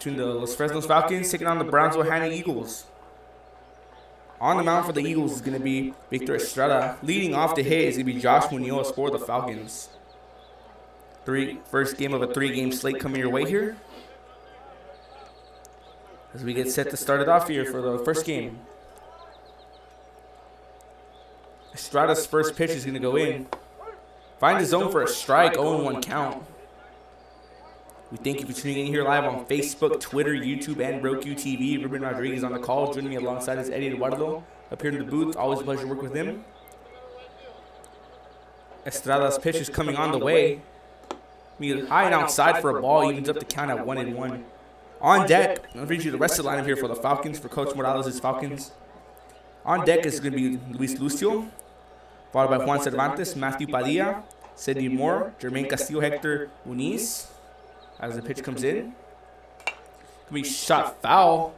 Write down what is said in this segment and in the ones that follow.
between the Los Fresnos Falcons taking on the Brownsville Hanna Eagles. On the mound for the Eagles is going to be Victor Estrada. Leading off the hit is going to be Josh Munoz for the Falcons. First game of a 3-game slate coming your way here, as we get set to start it off here for the first game. Estrada's first pitch is going to go in. Find the zone for a strike, 0-1 count. We thank you for tuning in here live on Facebook, Twitter, YouTube, and Roku TV. Ruben Rodriguez on the call, joining me alongside is Eddie Eduardo up here in the booth. Always a pleasure to work with him. Estrada's pitch is coming on the way. High and outside for a ball, evens up the count at 1-1. On deck, I'll read you the rest of the lineup here for the Falcons, for Coach Morales' Falcons. On deck is going to be Luis Lucio, followed by Juan Cervantes, Matthew Padilla, Sidney Moore, Jermaine Castillo, Hector Muniz. As the pitch comes in, going to be shot foul.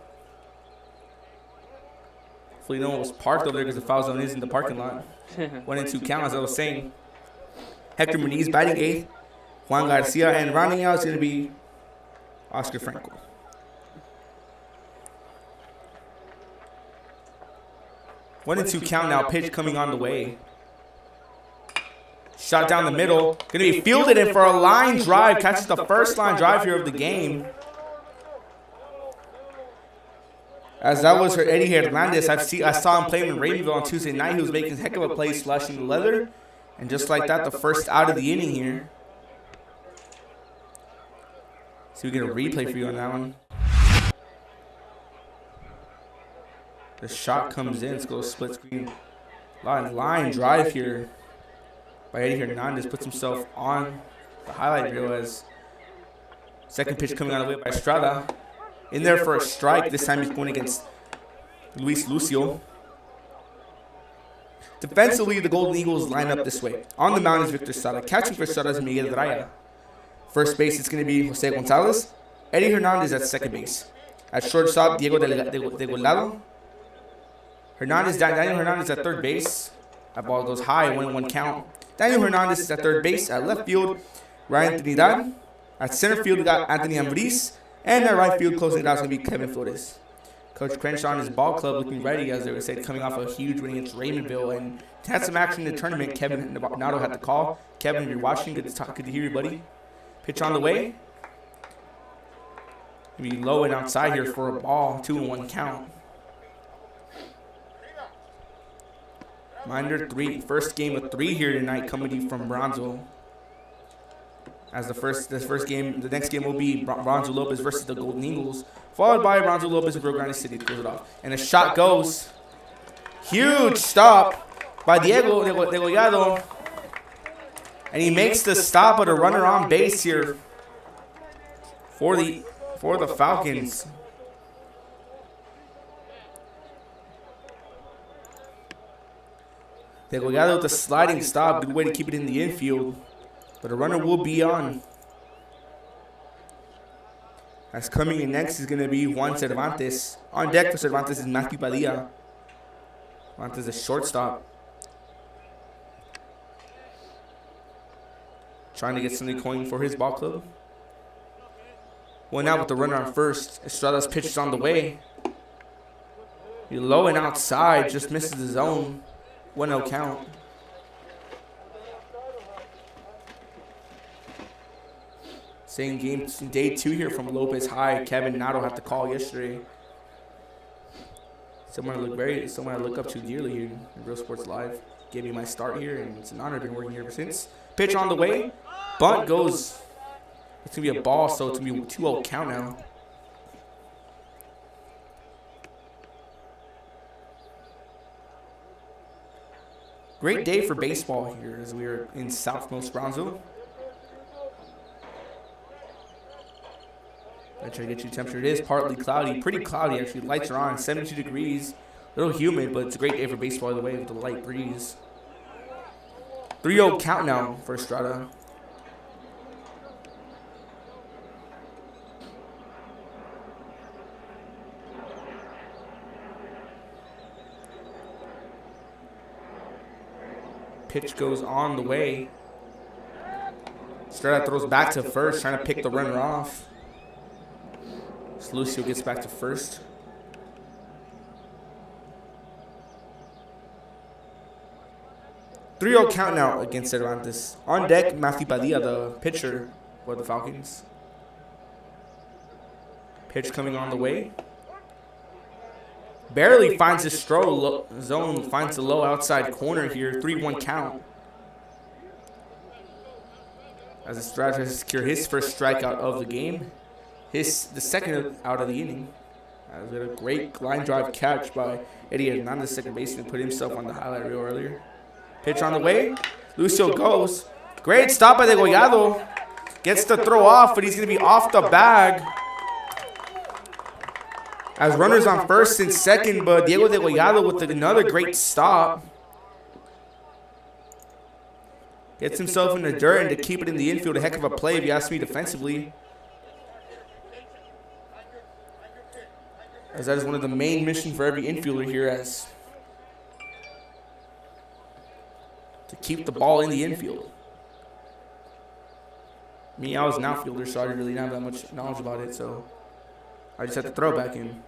Hopefully no one was parked over there because the foul zone is in the parking lot. 1-2 count, as I was saying. Hector Muniz batting 8th. Juan Garcia, and rounding out is going to be Oscar Franco. One and two count now. Pitch coming on the way. Shot down the middle. Going to be fielded in for a line drive. Catches the first line drive here of the game. As that was for Eddie Hernandez. I saw him playing in Raymondville on Tuesday night. He was making a heck of a play, slashing the leather. And just like that, the first out of the inning here. So we get a replay for you on that one. The shot comes in. Let's go split screen. Line drive here by Eddie Hernandez. Puts himself on the highlight reel as second pitch coming on the way by Estrada. In there for a strike. This time he's going against Luis Lucio. Defensively, the Golden Eagles line up this way. On the mound is Victor Estrada. Catching for Estrada is Miguel Draya. First base, it's going to be Jose Gonzalez. Eddie Hernandez at second base. At shortstop, Diego Delgado. Daniel Hernandez at third base. That ball goes high, 1-1 count. Daniel Hernandez is at third base. At left field, Ryan Trinidad. At center field, we got Anthony Ambriz. And at right field, closing it out is going to be Kevin Flores. Coach Crenshaw and his ball club looking ready, as they would say, coming off a huge win against Raymondville. And had some action in the tournament. Kevin Nato had the call. Kevin, if you're watching, good to hear you, buddy. Pitch on the way. Be low and outside here for a ball. 2-1 count. Reminder 3. First game of 3 here tonight coming from Brownsville. As the next game will be Brownsville Lopez versus the Golden Eagles, followed by Brownsville Lopez and Rio Grande City to close it off. And a shot goes. Huge stop by Diego Delgado. And he makes the stop at a runner on base here for the Falcons. Delgado with a sliding stop. Good way to keep it in the infield. But a runner will be on. As coming in next is going to be Juan Cervantes. On deck for Cervantes is Matthew Padilla. Cervantes is a shortstop. Trying to get something going for his ball club. One out with the runner on first. Estrada's pitch is on the way. He's low and outside. Just misses the zone. 1-0 count. Same game, day 2 here from Lopez High. Kevin Nato had the call yesterday. Someone I look up to dearly here in Real Sports Live. Gave me my start here, and it's an honor. I've been working here ever since. Pitch on the way. Bunt goes. It's going to be a ball, so it's going to be a 2-0 count now. Great day for baseball here as we are in southmost Brownsville. I try to get you temperature. It is partly cloudy, pretty cloudy actually. Lights are on, 72 degrees. A little humid, but it's a great day for baseball either way with the light breeze. 3-0 count now for Estrada. Pitch goes on the way. Estrada throws back to first, trying to pick the runner off. Lucio gets back to first. Three-0 count now against Cervantes. On deck, Matthew Padilla, the pitcher for the Falcons. Pitch coming on the way. Barely finds his zone, finds the low outside corner here. 3-1 count. As Estrada tries to secure his first strikeout of the game. The second out of the inning. With a great line drive catch by Eddie Hernandez, second baseman, put himself on the highlight reel earlier. Pitch on the way. Lucio goes. Great stop by Degollado. Gets the throw off, but he's going to be off the bag. As runners on first and second, but Diego Degollado with another great stop. Gets himself in the dirt, and to keep it in the infield, a heck of a play if you ask me defensively. As that is one of the main missions for every infielder here, as to keep the ball in the infield. Me, I was an outfielder, so I didn't really have that much knowledge about it, so I just had to throw back in.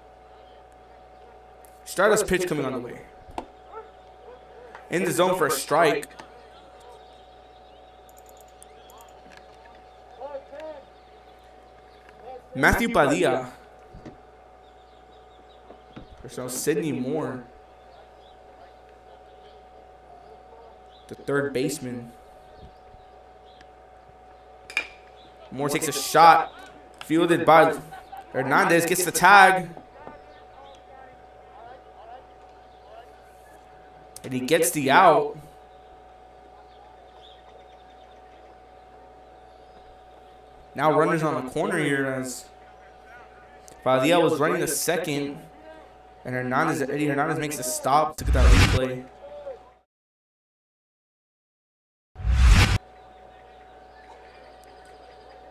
Estrada's pitch coming on the way. In the zone for a strike. Matthew Padilla. There's Sidney Moore, the third baseman. Moore takes a shot, fielded by Hernandez, gets the tag. And he gets the out. Now runners on the corner here as Padilla was running the second. And Eddie Hernandez makes a stop to get that replay.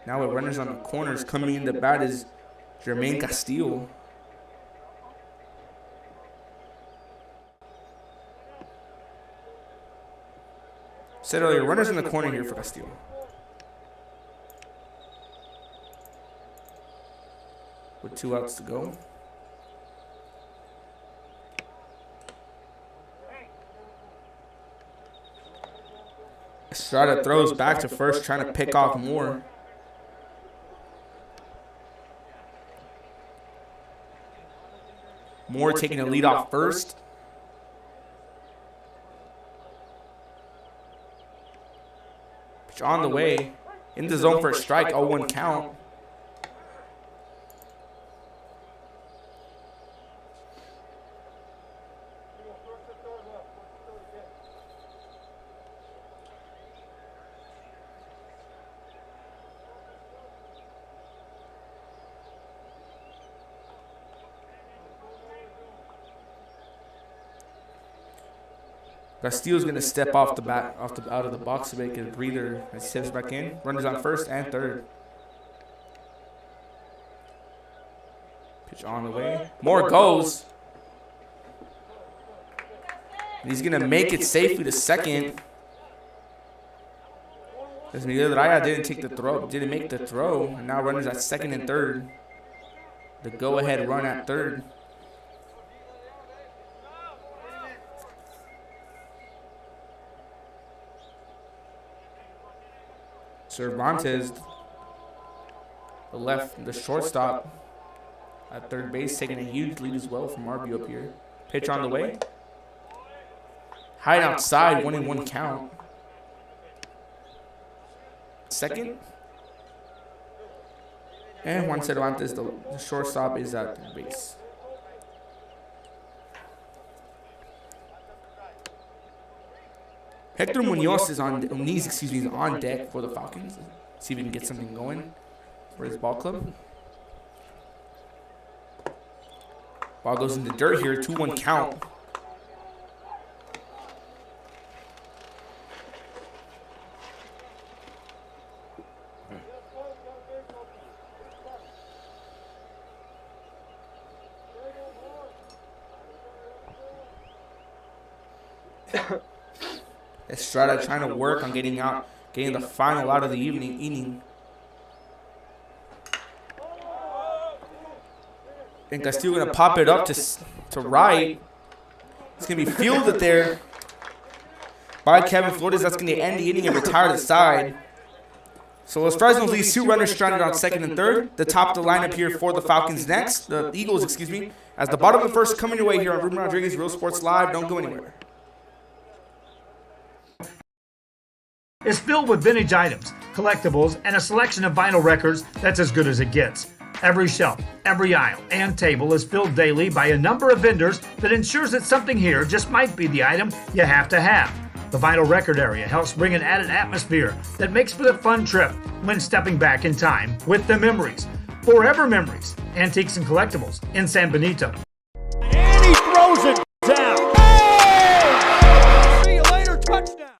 Now with runners on the corners, coming in the bat is Jermaine Castillo. Said earlier, runners in the corner here for Castillo. With 2 outs to go. Estrada throws back to first, trying to pick off Moore. Moore taking the lead off first. Pitch on the way. In the zone for a strike, 0-1 count. Castillo's going to step off the bat, out of the box to make a breather as he steps back in. Runners on first and third. Pitch on the way. Moore goes. And he's going to make it safely to second. As Miguel Raya didn't make the throw. And now runners at second and third. The go-ahead run at third. Cervantes, the shortstop at third base, taking a huge lead as well from RB up here. Pitch on the way. High outside, 1-1 count. Second. And Juan Cervantes, the shortstop, is at third base. Hector Munoz is on deck for the Falcons. See if we can get something going for his ball club. Ball goes in the dirt here, 2-1 count. Estrada trying to work on getting the final out of the inning. And Castillo going to pop it up to right. It's going to be fielded there by Kevin Flores. That's going to end the inning and retire the side. So Los Fresnos leaves 2 runners stranded on second and third. The top of the lineup here for the Falcons next. The Eagles, excuse me. As the bottom of the first coming your way here on Ruben Rodriguez Real Sports Live. Don't go anywhere. Is filled with vintage items, collectibles, and a selection of vinyl records that's as good as it gets. Every shelf, every aisle, and table is filled daily by a number of vendors that ensures that something here just might be the item you have to have. The vinyl record area helps bring an added atmosphere that makes for the fun trip when stepping back in time with the memories. Forever Memories, Antiques and Collectibles in San Benito. And he throws it down. Hey! See you later, touchdown.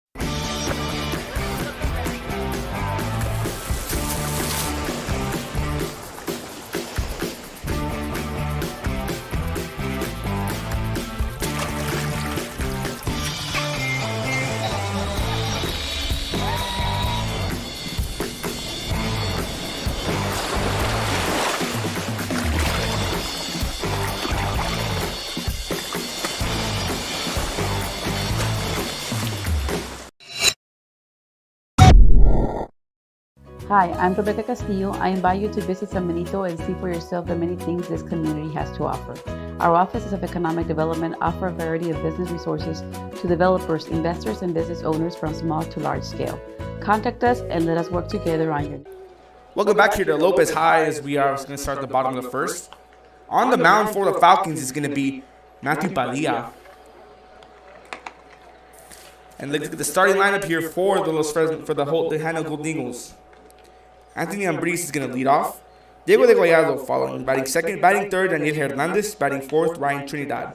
Hi, I'm Rebecca Castillo. I invite you to visit San Benito and see for yourself the many things this community has to offer. Our offices of economic development offer a variety of business resources to developers, investors, and business owners from small to large scale. Contact us and let us work together on your... Welcome back here to Lopez High as we are going to start at the bottom of the first. On the mound for the Falcons is going to be Matthew Padilla. And look at the starting lineup here for the Hanna Golden Eagles. Anthony Ambriz is going to lead off. Diego de Goyado following. Batting second, batting third, Daniel Hernandez. Batting fourth, Ryan Trinidad.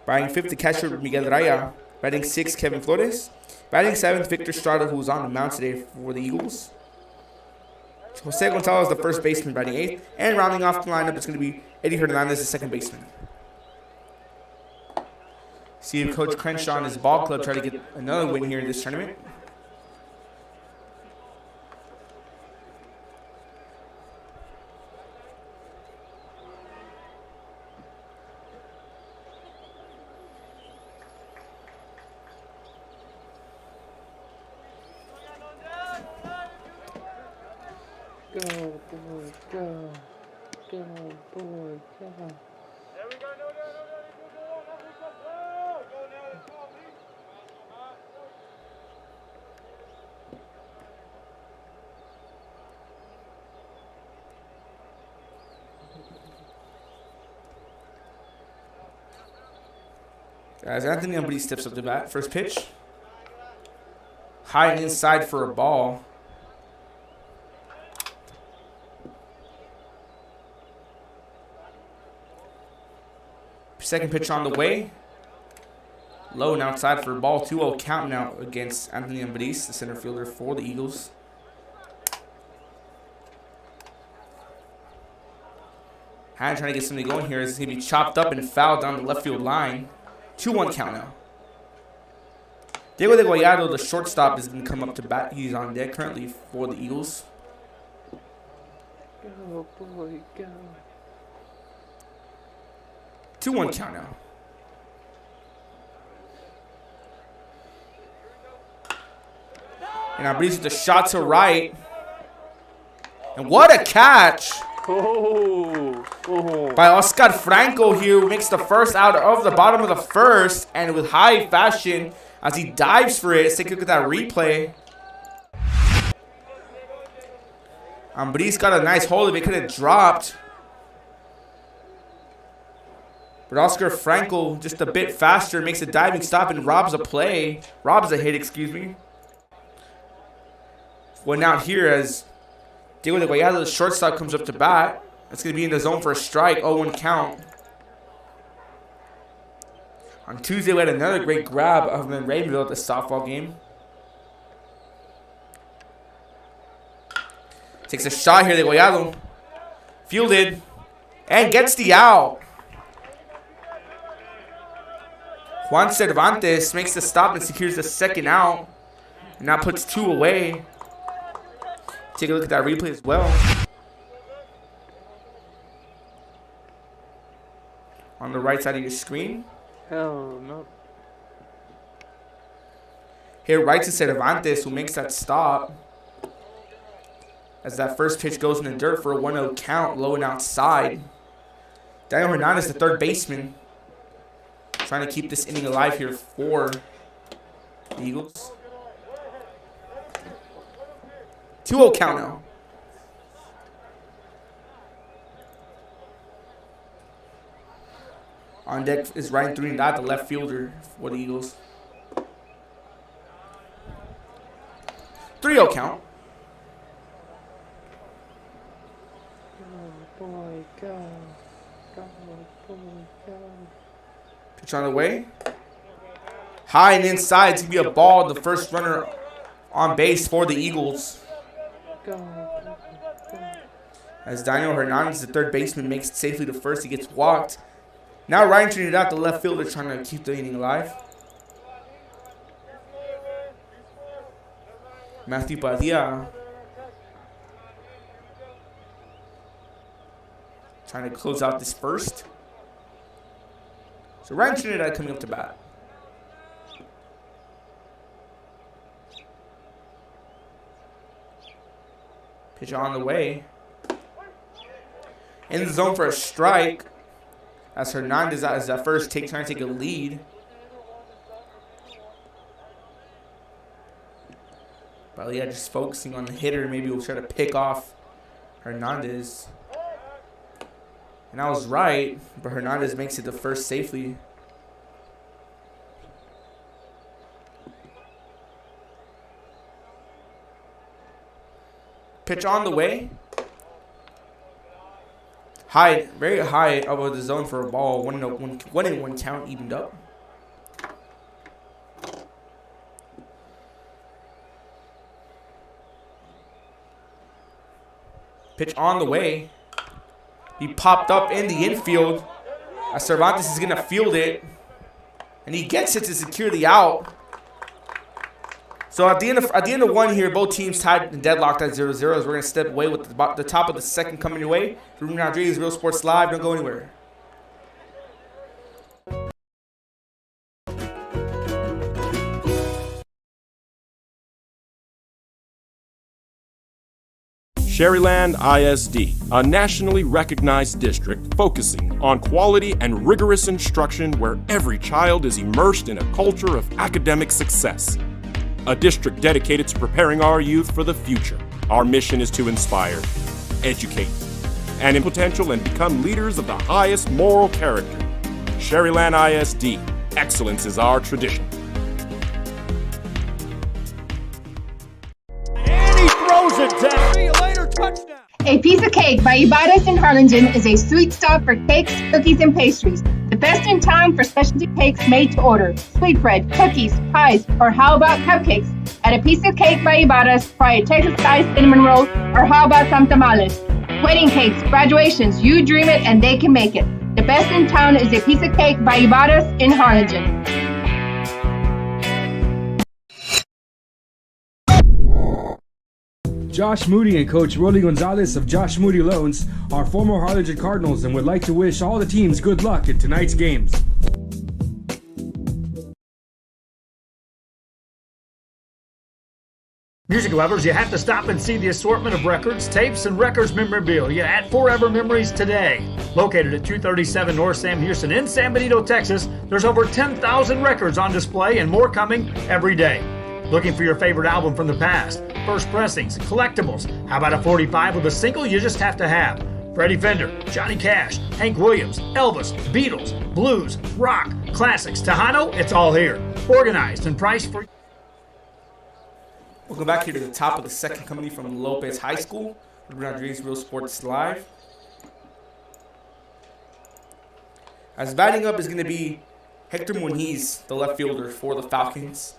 Batting fifth, the catcher, Miguel Raya. Batting sixth, Kevin Flores. Batting seventh, Victor Strada, who was on the mound today for the Eagles. Jose Gonzalez, the first baseman, batting eighth. And rounding off the lineup, it's going to be Eddie Hernandez, the second baseman. See if Coach Crenshaw and his ball club try to get another win here in this tournament. Go, boy, go. Go, boy, go. There we go. No. Go now. Let's go, Lee. As Anthony Ambriz steps up to bat, first pitch. High and inside for a ball. Second pitch on the way. Low and outside for a ball. 2-0 count now against Anthony Ambriz, the center fielder for the Eagles. Hanna trying to get something going here. It's going to be chopped up and fouled down the left field line. 2-1 count now. Diego de Goyado, the shortstop, is going to come up to bat. He's on deck currently for the Eagles. Go, boy, go. 2-1 count now. And Ambriz with the shot to right. And what a catch by Oscar Franco here, who makes the first out of the bottom of the first. And with high fashion as he dives for it. Let's take a look at that replay. Ambriz got a nice hold of it. Could have dropped. But Oscar Franco, just a bit faster, makes a diving stop and robs a play. Robs a hit, excuse me. One out here as Diego de Goyado, the shortstop, comes up to bat. It's going to be in the zone for a strike, 0-1 count. On Tuesday, we had another great grab of Raymondville at the softball game. Takes a shot here, de Goyado. Fielded. And gets the out. Juan Cervantes makes the stop and secures the second out. And now puts 2 away. Take a look at that replay as well. on the right side of your screen. Hell no. Here, right to Cervantes, who makes that stop. As that first pitch goes in the dirt for a 1-0 count, low and outside. Daniel Hernandez, the third baseman, trying to keep this inning alive here for the Eagles. 2-0 count now. On deck is Ryan Trinidad, the left fielder for the Eagles. 3-0 count. Go, boy, go. Go, boy, go. Pitch on the way. High and inside. It's going to be a ball. The first runner on base for the Eagles. Go, go. As Daniel Hernandez, the third baseman, makes it safely to first. He gets walked. Now Ryan Trinidad, the left fielder, trying to keep the inning alive. Matthew Padilla trying to close out this first. So Ryan Trinidad coming up to bat. Pitch on the way. In the zone for a strike. As Hernandez is that first take, trying to take a lead. But yeah, just focusing on the hitter. Maybe we'll try to pick off Hernandez. And I was right, but Hernandez makes it to first safely. Pitch on the way. High, very high over the zone for a ball. 1-1 count evened up. Pitch on the way. He popped up in the infield. As Cervantes is going to field it. And he gets it to secure the out. So at the end of one here, both teams tied and deadlocked at 0-0. As we're going to step away with the top of the second coming your way. Ruben Rodriguez, Real Sports Live. Don't go anywhere. Sherryland ISD, a nationally recognized district focusing on quality and rigorous instruction where every child is immersed in a culture of academic success. A district dedicated to preparing our youth for the future. Our mission is to inspire, educate, and in potential and become leaders of the highest moral character. Sherryland ISD, excellence is our tradition. And he throws it down. See you later, touchdown. A Piece of Cake by Ibadas in Harlingen is a sweet stop for cakes, cookies, and pastries. The best in town for specialty cakes made to order. Sweetbread, cookies, pies, or how about cupcakes? At A Piece of Cake by Ibadas, try a Texas-style cinnamon roll, or how about some tamales? Wedding cakes, graduations, you dream it and they can make it. The best in town is A Piece of Cake by Ibadas in Harlingen. Josh Moody and Coach Rolly Gonzalez of Josh Moody Loans are former Harlingen Cardinals and would like to wish all the teams good luck in tonight's games. Music lovers, you have to stop and see the assortment of records, tapes, and records memorabilia at Forever Memories today. Located at 237 North Sam Houston in San Benito, Texas, there's over 10,000 records on display and more coming every day. Looking for your favorite album from the past, first pressings, collectibles. How about a 45 with a single you just have to have? Freddie Fender, Johnny Cash, Hank Williams, Elvis, Beatles, blues, rock, classics, Tejano, it's all here. Organized and priced for... Welcome back here to the top of the second coming from Lopez High School. Ruben Rodriguez, Real Sports Live. As batting up is going to be Hector Muniz, the left fielder for the Falcons.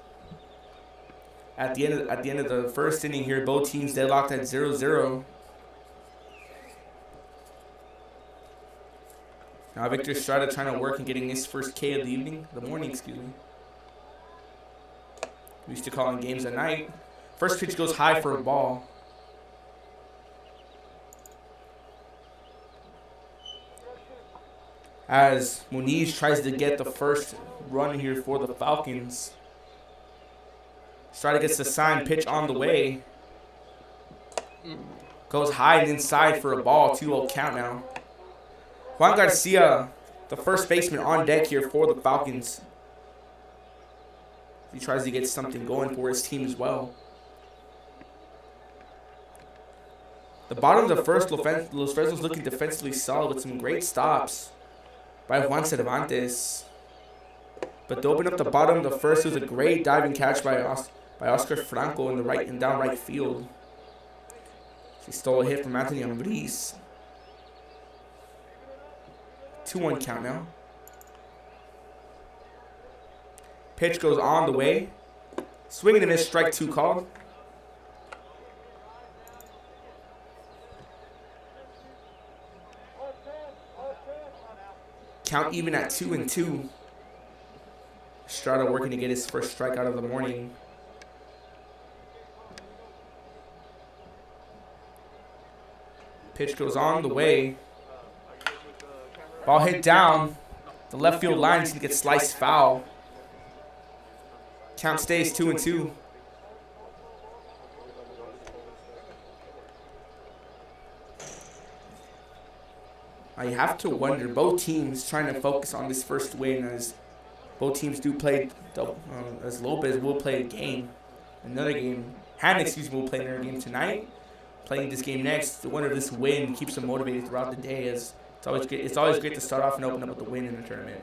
At the end of the first inning here, both teams deadlocked at 0-0. Now Victor Estrada trying to work and getting his first K of the morning, excuse me. We used to call in games at night. First pitch goes high for a ball. as Muniz tries to get the first run here for the Falcons. Strider gets the sign, pitch on the way. Goes high and inside for a ball, 2-0 count now. Juan Garcia, the first baseman, on deck here for the Falcons. He tries to get something going for his team as well. The bottom of the first, Los Fresnos looking defensively solid with some great stops by Juan Cervantes. But to open up the bottom of the first, was a great diving catch by Oscar Franco in the right and down right field. He stole a hit from Anthony Ambriz. 2-1 count now. Pitch goes on the way. Swing and a miss, strike 2 called. Count even at 2-2. Estrada working to get his first strikeout of the morning. Pitch goes on the way. Ball hit down. The left field line is going to get sliced foul. Count stays 2-2. I have to wonder, both teams trying to focus on this first win, as both teams do play, as Lopez will play a game, another game. Hanna, excuse me, will play another game tonight. Playing this game next, the winner of this win keeps them motivated throughout the day, as it's always great to start off and open up with a win in the tournament.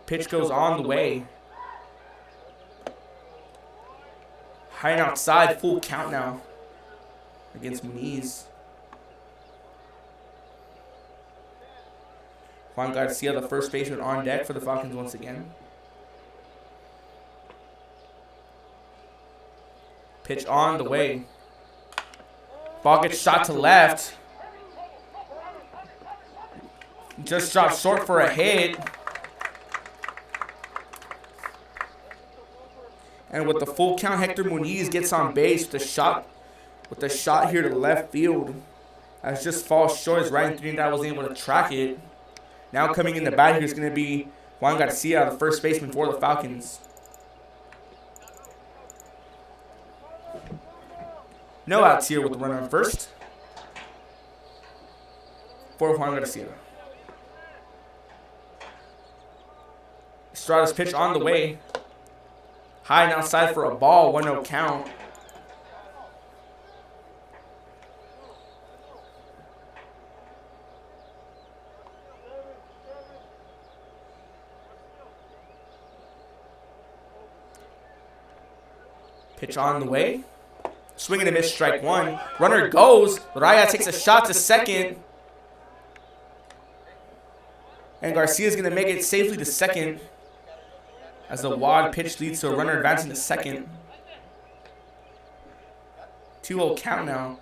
Pitch goes on the way. High and outside, full count now against Muniz. Juan Garcia, the first baseman, on deck for the Falcons once again. Pitch on the way. Ball gets shot to left. Just dropped short for a hit. And with the full count, Hector Muniz gets on base with a shot here to left field. As just falls short as Ryan Trinidad was able to track it. Now coming in the bat here is going to be Juan Garcia, the first baseman for the Falcons. No outs here with the runner on first for Juan Garcia. Estrada's pitch on the way. High and outside for a ball, 1-0 count. Pitch on the way. Swing and a miss, strike 1. Runner goes. Raya takes a shot to second. And Garcia's going to make it safely to second, as the wad pitch leads to a runner advancing to second. 2-0 count now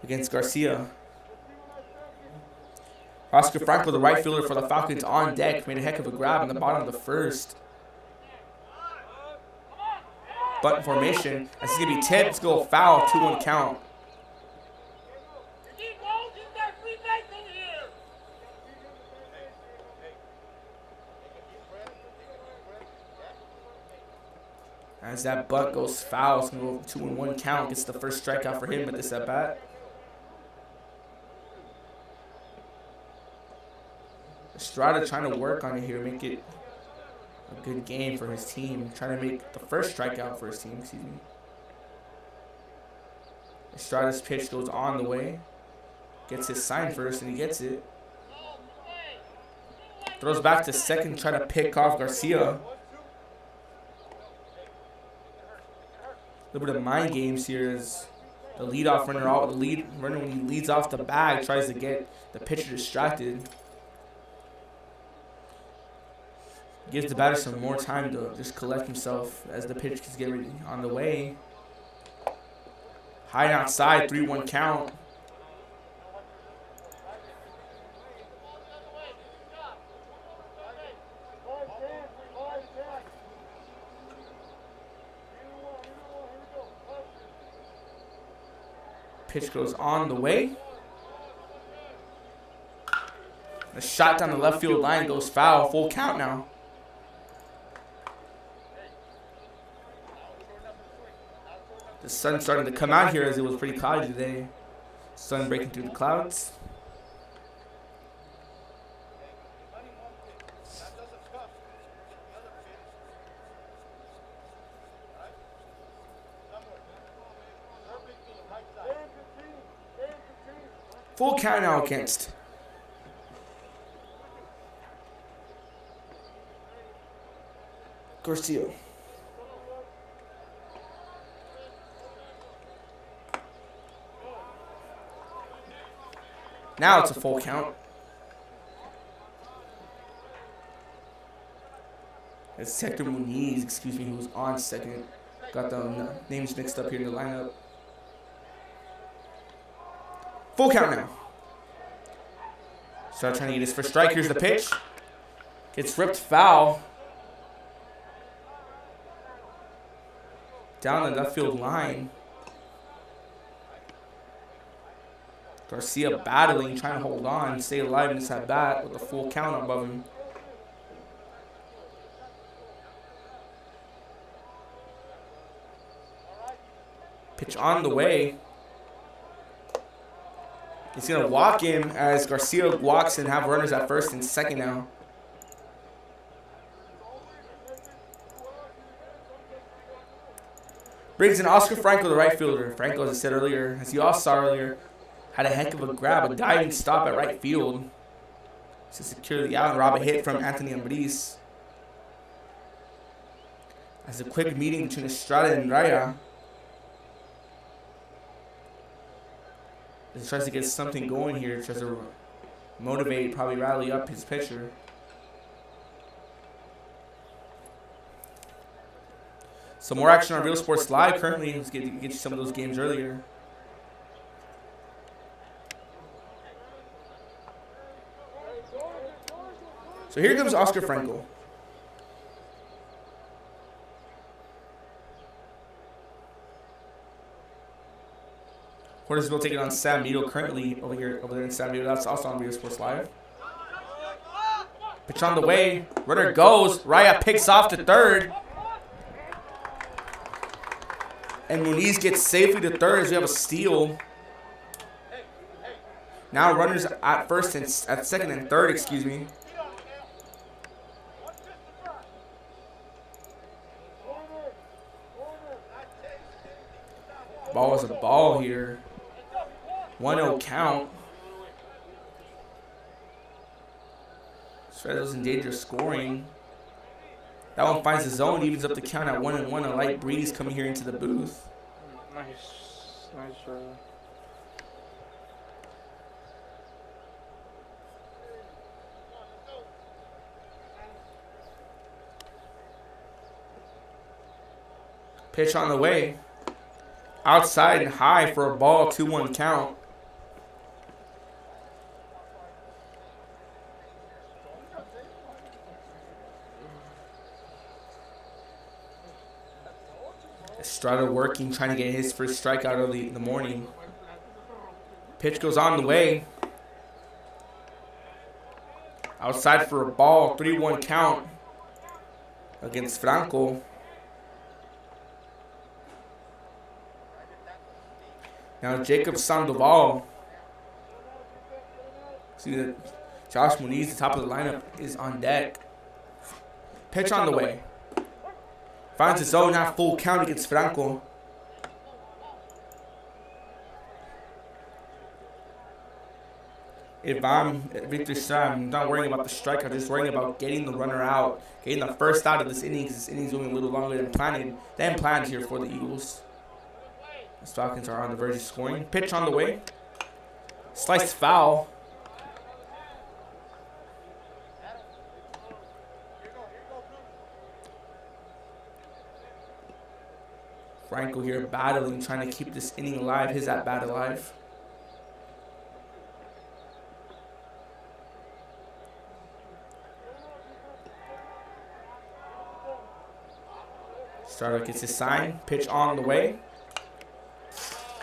against Garcia. Oscar Franco, the right fielder for the Falcons, on deck, made a heck of a grab in the bottom of the first. Bunt formation. As he's going to be tipped. It's going to go foul. 2-1 count. As that bunt goes foul, it's going to go 2-1 count. Gets the first strikeout for him at this at bat. Estrada trying to work on it here, make it a good game for his team. Trying to make the first strikeout for his team, excuse me. Estrada's pitch goes on the way. Gets his sign first, and he gets it. Throws back to second, try to pick off Garcia. A little bit of mind games here as the leadoff runner, when he leads off the bag, tries to get the pitcher distracted. Gives the batter some more time to just collect himself as the pitch is getting on the way. High and outside, 3-1 count. Pitch goes on the way. A shot down the left field line goes foul. Full count now. The sun's starting to come out here as it was pretty cloudy today. Sun breaking through the clouds. Full count now against Garcia. Now it's a full count. It's Hector Muniz, excuse me, who's on second. Got the names mixed up here in the lineup. Full count now. Start trying to get his first strike. Here's the pitch. Gets ripped foul. Down the left field line. Garcia battling, trying to hold on, stay alive in this at bat with a full count above him. Pitch on the way. He's going to walk in as Garcia walks and have runners at first and second now. Brings in Oscar Franco, the right fielder. Franco, as I said earlier, as you all saw earlier, had a heck of a grab, a diving stop at right field to secure the out and rob a hit from Anthony Ambriz. As a quick meeting between Estrada and Raya. He tries to get something going here, tries to motivate, probably rally up his pitcher. Some more action on Real Sports Live currently. Let's get you some of those games earlier. So here comes Oscar Franco. Port Isabel taking on San Benito currently over there in San Benito. That's also on Real Sports Live. Pitch on the way. Runner goes. Raya picks off to third. And Muniz gets safely to third as we have a steal. Now runners at first and at second and third, excuse me. Ball is a ball here. 1-0 count. Fresnos in danger of scoring. That one finds the zone, evens up the count at 1-1. A light breeze coming here into the booth. Nice. Pitch on the way. Outside and high for a ball, 2-1 count. Estrada working, trying to get his first strikeout of the morning. Pitch goes on the way. Outside for a ball, 3-1 count against Franco. Now Jacob Sandoval. See that Josh Muniz, the top of the lineup, is on deck. Pitch on the way. Finds his zone, not full count against Franco. If I'm Victor Estrada, I'm not worrying about the strike. I'm just worrying about getting the runner out, getting the first out of this inning. This inning's going a little longer than planned here for the Eagles. The Falcons are on the verge of scoring. Pitch on the way. Sliced foul. Franco here battling, trying to keep this inning alive, his at-bat alive. Starter gets his sign. Pitch on the way.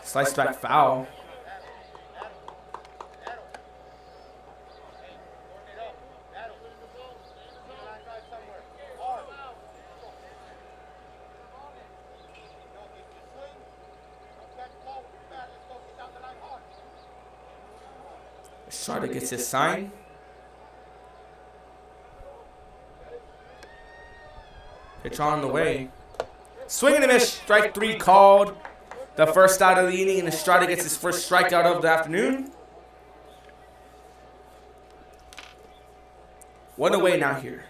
Sliced back foul. Estrada gets his sign. Pitch on the way. Swing and a miss. Strike 3 called. The first out of the inning, and Estrada gets his first strikeout of the afternoon. 1 away now here.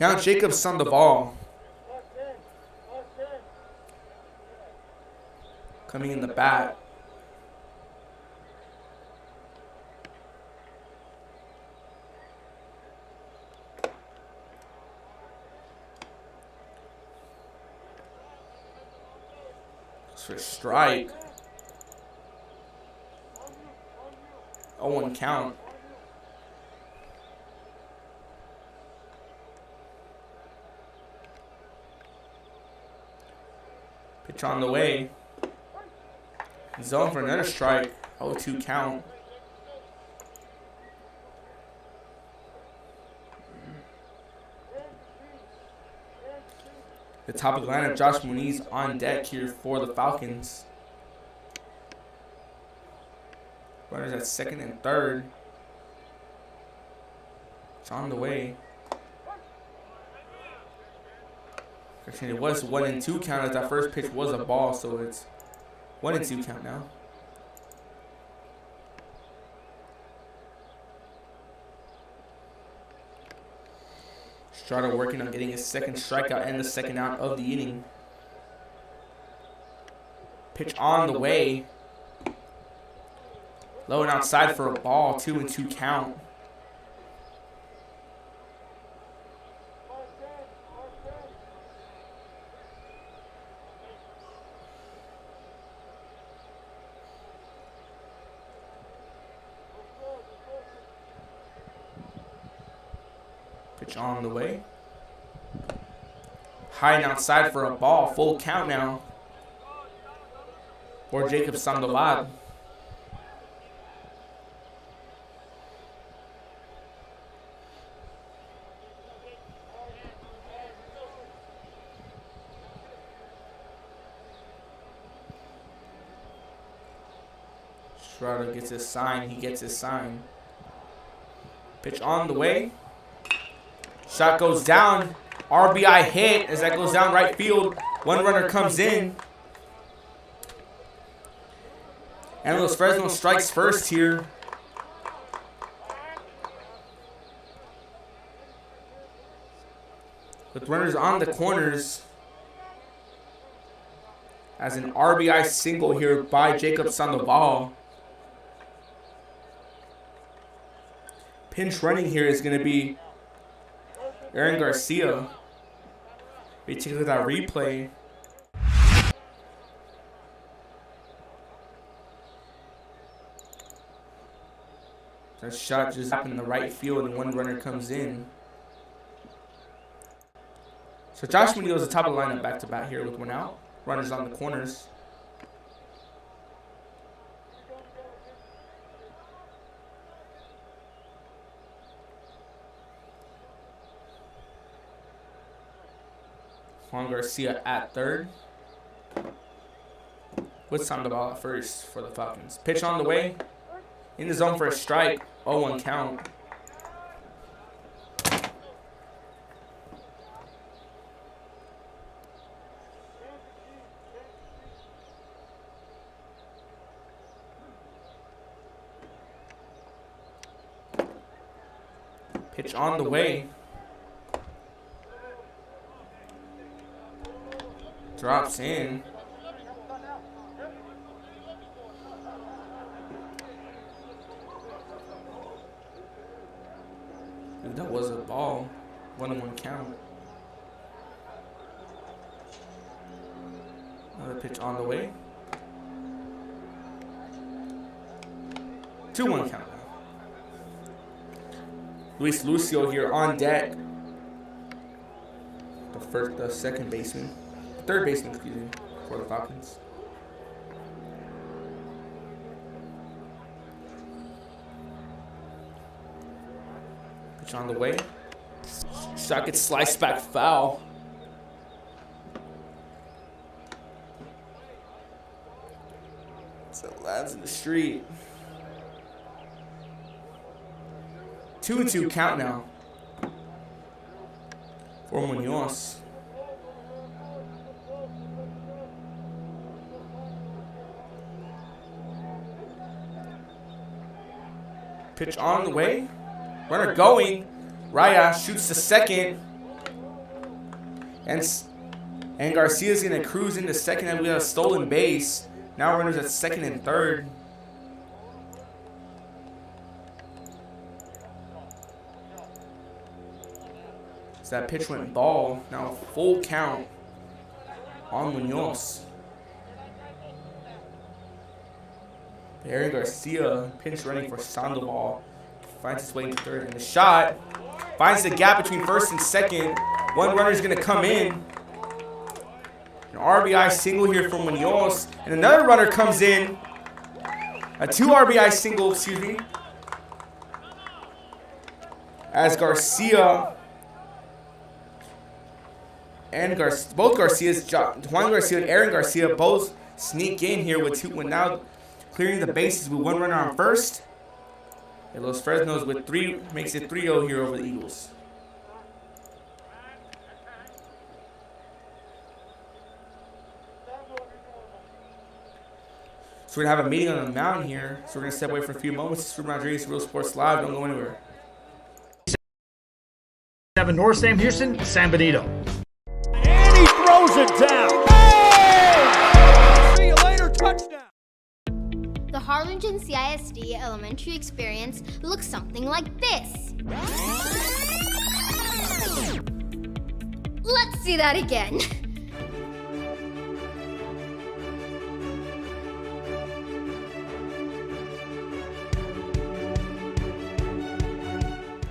Now Jacob Sandoval coming in the bat. For strike. 0-1 count. Pitch on the way. Zone for another strike. 0-2 count. The top of the lineup, Josh Muniz on deck here for the Falcons. Runners at second and third. It's on the way. Actually, it was 1-2 count as that first pitch was a ball, so it's 1-2 count now. Estrada working on getting his second strikeout and the second out of the inning. Pitch on the way. Low and outside for a ball. 2-2 count. Pitch on the way. High and outside for a ball. Full count now for Jacob Sandoval. Estrada gets his sign. He gets his sign. Pitch on the way. Shot goes down. RBI hit as that goes down right field. One runner comes in. And Los Fresnos strikes first here. With runners on the corners. As an RBI single here by Jacob Sandoval. Pinch running here is going to be Aaron Garcia. We take a look at that replay. That shot just happened in the right field and one runner comes in. So Josh Munoz is the top of the lineup back to back here with one out. Runners on the corners. Juan Garcia at third. With Sandoval at first for the Falcons. Pitch on the way. In the zone for a strike. 0-1 count. Pitch on the way. Drops in. Dude, that was a ball. 1-1 count. Another pitch on the way. 2-1 count. Luis Lucio here on deck. The second baseman. Third baseman, excuse me, for the Falcons. Pitch on the way. Shot gets sliced back, foul. So lands in the street. 2-2 count now for Munoz. Pitch on the way. Runner going. Raya shoots the second. And Garcia's going to cruise into second, and we have a stolen base. Now runners at second and third. So that pitch went ball. Now full count on Munoz. Aaron Garcia pinch running for Sandoval. Finds his way into third. And the shot finds the gap between first and second. One runner is going to come in. An RBI single here from Munoz. And another runner comes in. A 2 RBI single, excuse me. As Garcia and both Garcias, Juan Garcia and Aaron Garcia, both sneak in here with now clearing the bases with one runner on first. And Los Fresnos with 3 makes it 3-0 here over the Eagles. So we're going to have a meeting on the mountain here. So we're going to step away for a few moments. This is Ruben Rodriguez, Real Sports Live. Don't go anywhere. 7 North Sam Houston, San Benito. And he throws it down. Oh! See you later, touchdown. The Harlingen CISD elementary experience looks something like this. Let's see that again.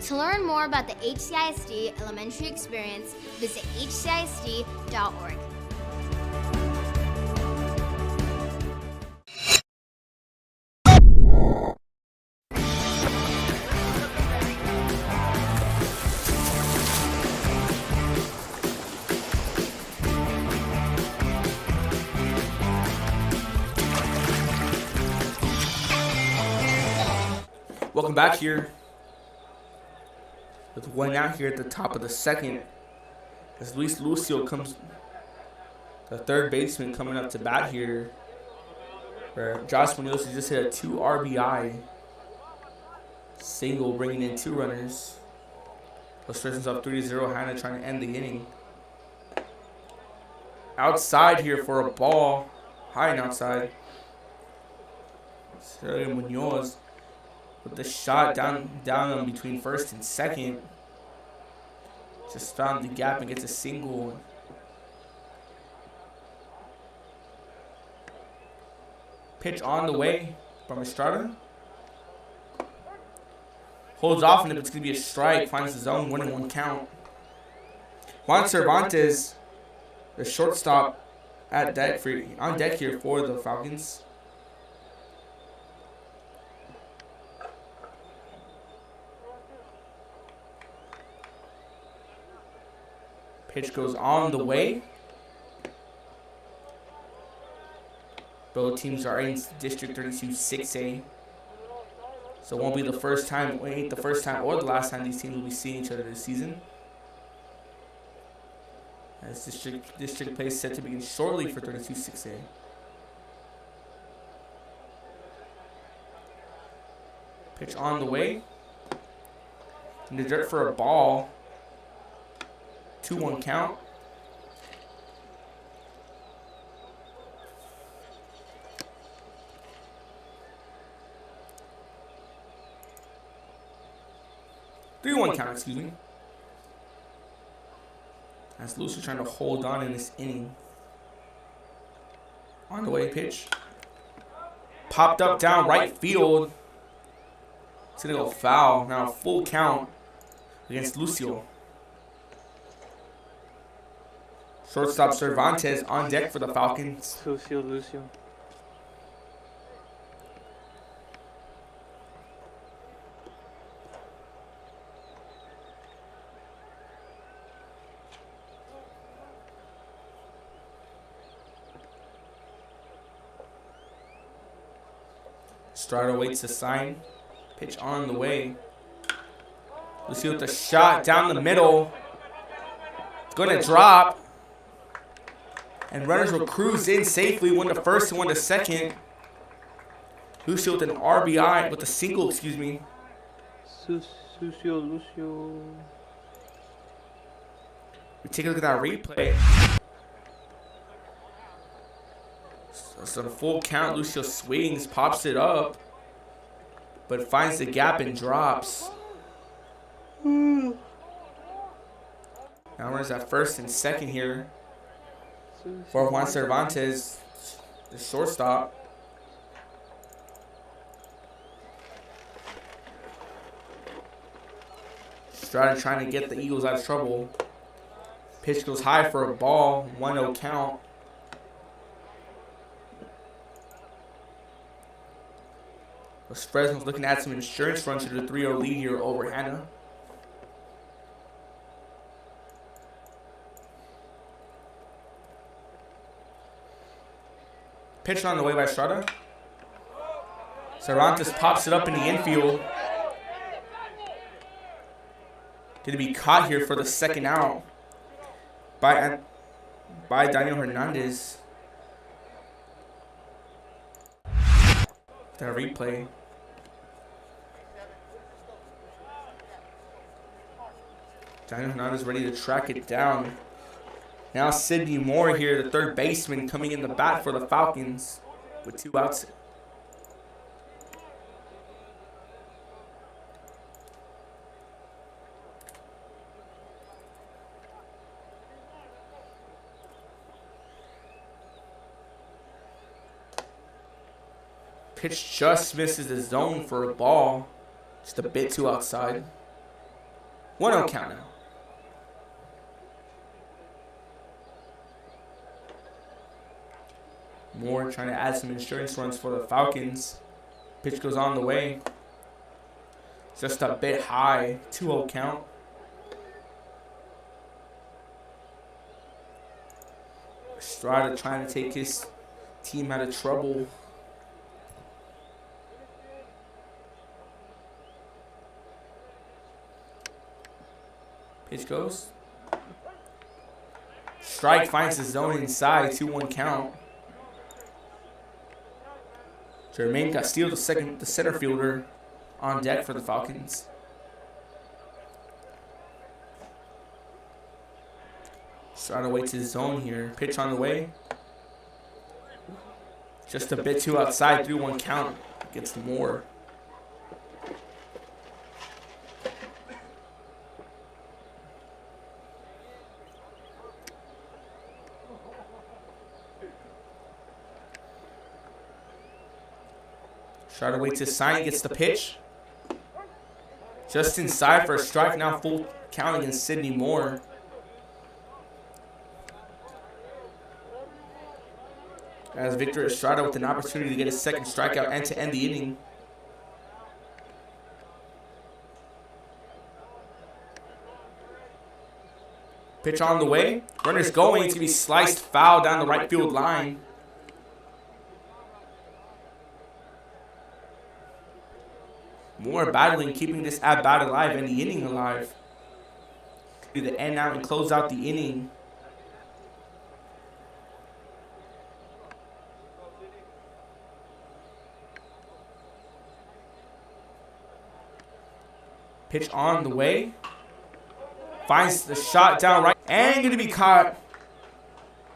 To learn more about the HCISD elementary experience, visit hcisd.org. Welcome back here. With one out here at the top of the second. As Luis Lucio comes, the third baseman coming up to bat here. Where Josh Munoz just hit a 2 RBI single, bringing in 2 runners. Los Fresnos up 3-0. Hanna trying to end the inning. Outside here for a ball. High and outside. Sergio Munoz with the shot down between first and second. Just found the gap and gets a single. Pitch on the way from Estrada. Holds off, and if it's going to be a strike, finds the zone, 1-1 count. Juan Cervantes, the shortstop, on deck here for the Falcons. Pitch goes on the way. Both teams are in District 32 6A. So it won't be the first time, or the last time these teams will be seeing each other this season. As district play is set to begin shortly for 32 6A. Pitch on the way. In the dirt for a ball. 2-1 count. Three-one count, excuse me. As Lucio trying to hold on in this inning. On the way pitch. Popped up down right field. It's going to go foul. Now full count against Lucio. Shortstop Cervantes on deck for the Falcons. Lucio. Estrada waits to sign. Pitch on the way. Lucio with the shot down the middle. It's going to drop. And runners will cruise in safely. One to first and one to second. Lucio with an RBI, with a single, excuse me. Lucio. We take a look at that replay. Some full count. Lucio swings, pops it up, but finds the gap and drops. Now runners at first and second here for Juan Cervantes, the shortstop. Estrada trying to get the Eagles out of trouble. Pitch goes high for a ball, 1-0 count. Fresno's looking to add some insurance runs to the 3-0 lead here over Hanna. Pitch on the way by Estrada. Cervantes pops it up in the infield. Going to be caught here for the second out by Daniel Hernandez. That replay. Daniel Hernandez ready to track it down. Now Sidney Moore here, the third baseman, coming in the bat for the Falcons with 2 outs. Pitch just misses the zone for a ball. Just a bit too outside. 1-0 count now. Moore trying to add some insurance runs for the Falcons. Pitch goes on the way. Just a bit high. 2-0 count. Estrada trying to take his team out of trouble. Pitch goes. Strike finds the zone inside. 2-1 count. Jermaine Castillo, the center fielder, on deck for the Falcons. Estrada waits his zone here. Pitch on the way. Just a bit too outside. 3-1 count against Moore. Estrada waits his sign, gets the pitch. Just inside for a strike, now full count against Sidney Moore. As Victor Estrada with an opportunity to get his second strikeout and to end the inning. Pitch on the way. Runner's going. It's going to be sliced foul down the right field line. Moore battling, keeping this at-bat alive and the inning alive. Do the end out and close out the inning. Pitch on the way. Finds the shot down right. And going to be caught.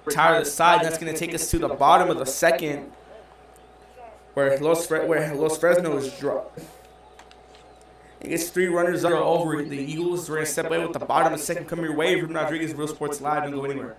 Retire to the side. That's going to take us to the bottom of the second. Where Los Fresnos dropped. It gets 3 runners over the Eagles. We're going to step away with the bottom of the second. Come your way. Ruben Rodriguez, Real Sports Live. Don't go anywhere.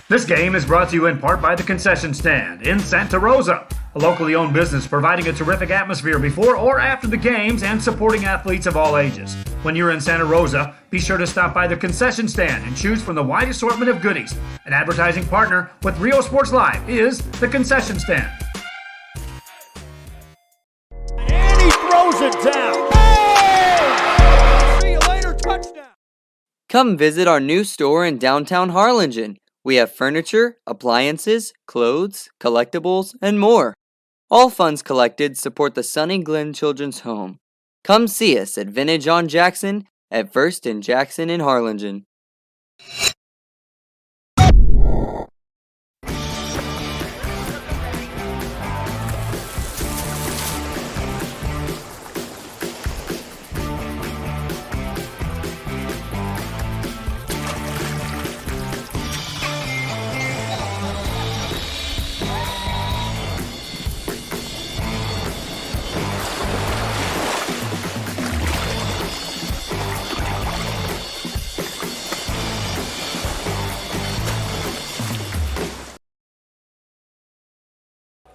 This game is brought to you in part by the Concession Stand in Santa Rosa, a locally owned business providing a terrific atmosphere before or after the games and supporting athletes of all ages. When you're in Santa Rosa, be sure to stop by the Concession Stand and choose from the wide assortment of goodies. An advertising partner with Rio Sports Live is the Concession Stand. And he throws it down. Oh! See you later, touchdown. Come visit our new store in downtown Harlingen. We have furniture, appliances, clothes, collectibles, and more. All funds collected support the Sunny Glen Children's Home. Come see us at Vintage on Jackson at First and Jackson in Harlingen.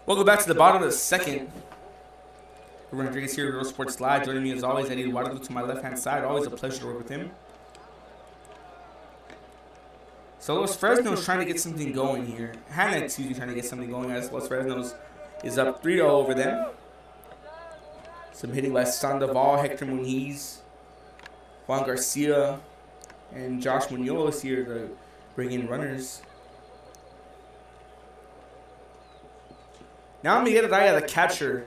Welcome back to the bottom of the second. Everyone, Rodriguez here, Real Sports Live. Joining me as always, Eddie Eduardo to my left-hand side. Always a pleasure to work with him. So Los Fresnos trying to get something going here. Hanna, excuse me, trying to get something going as Los Fresnos is up 3-0 over them. Some hitting by Sandoval, Hector Muniz, Juan Garcia, and Josh Munoz here to bring in runners. Now Miguel Raya, the catcher,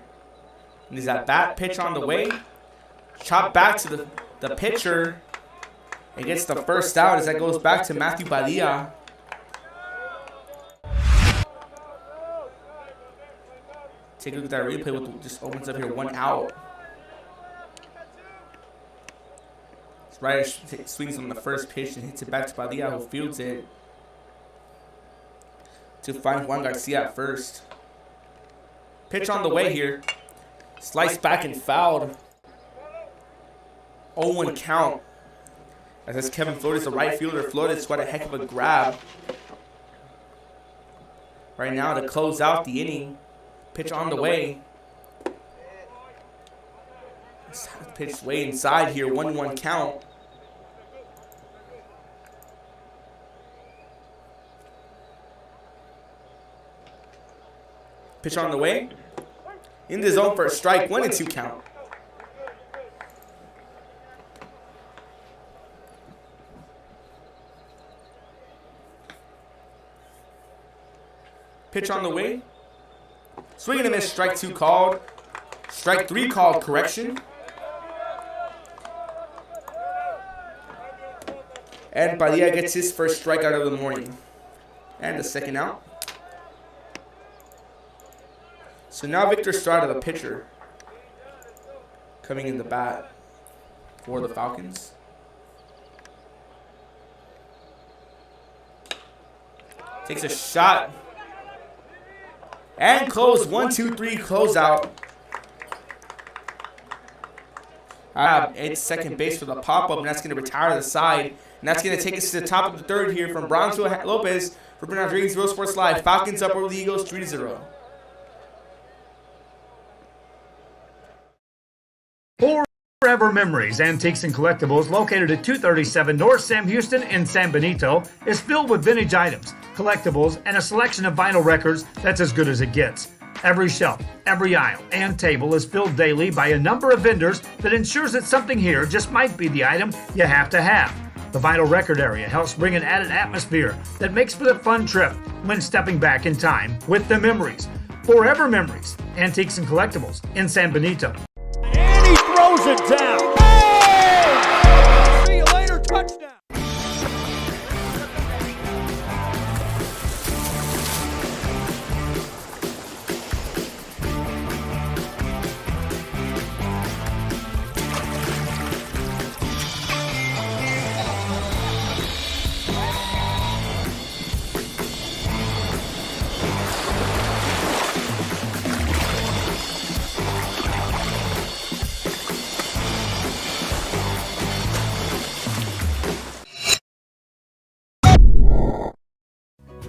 and is that bat pitch on the way. Chop back to the pitcher. And gets the first out as that goes back to Matthew Padilla. Take a look at that replay. What just opens up here, 1 out. Ryder swings on the first pitch and hits it back to Padilla, who fields it to find Juan Garcia at first. Pitch on the way here. Sliced back and fouled. 0-1 count. As that's Kevin Flores, the right fielder. Flores got a heck of a grab. Right now to close out the inning. Pitch on the way. Pitch way inside here. 1-1 count. Pitch on the way. In the zone for a strike. 1-2 count. Pitch on the way. Swing and a miss. Strike 2 called. Strike 3 called. Correction. And Padilla gets his first strikeout of the morning. And the second out. So now Victor Estrada, the pitcher, coming in the bat for the Falcons. Takes a shot. And close. 1-2-3 close out. It's second base for the pop-up, and that's going to retire the side. And that's going to take us to the top of the third here from Brownsville Lopez for Bernard Rodriguez, Real Sports Live. Falcons up over the Eagles 3-0. Forever Memories, Antiques and Collectibles, located at 237 North Sam Houston in San Benito, is filled with vintage items, collectibles, and a selection of vinyl records that's as good as it gets. Every shelf, every aisle, and table is filled daily by a number of vendors that ensures that something here just might be the item you have to have. The vinyl record area helps bring an added atmosphere that makes for a fun trip when stepping back in time with the memories. Forever Memories, Antiques and Collectibles in San Benito. And he throws it down. Oh! See you later, touchdown.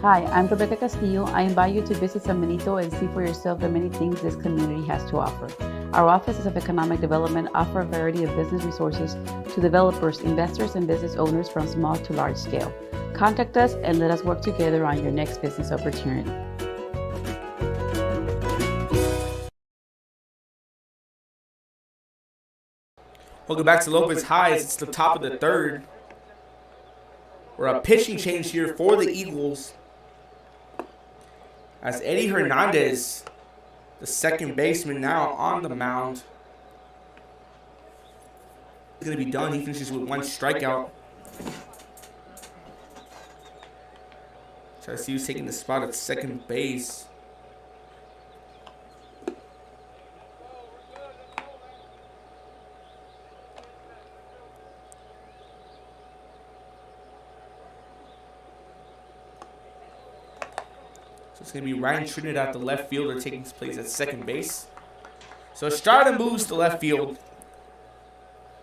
Hi, I'm Rebecca Castillo. I invite you to visit San Benito and see for yourself the many things this community has to offer. Our offices of economic development offer a variety of business resources to developers, investors, and business owners from small to large scale. Contact us and let us work together on your next business opportunity. Welcome back to Lopez Highs. It's the top of the third. We're a pitching change here for the Eagles. As Eddie Hernandez, the second baseman, now on the mound. He's going to be done. He finishes with 1 strikeout. Try to see who's taking the spot at second base. So it's going to be Ryan Trinidad, the left fielder, taking his place at second base. So Estrada moves to left field.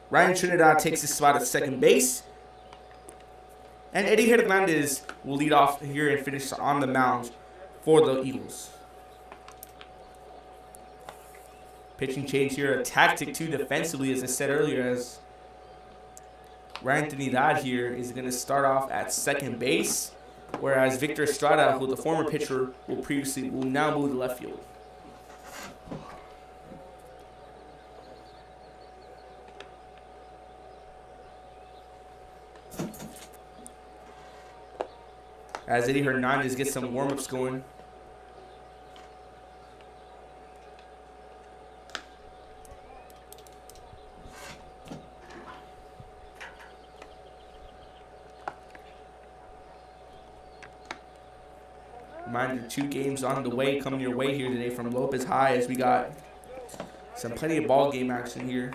Ryan Trinidad takes his spot at second base. And Eddie Hernandez will lead off here and finish on the mound for the Eagles. Pitching change here, a tactic too defensively, as I said earlier, as Ryan Trinidad here is going to start off at second base, whereas Victor Estrada, who the former pitcher will now move to left field. As Eddie Hernandez gets some warm-ups going. Reminder, 2 games on the way coming your way here today from Lopez High, as we got plenty of ball game action here.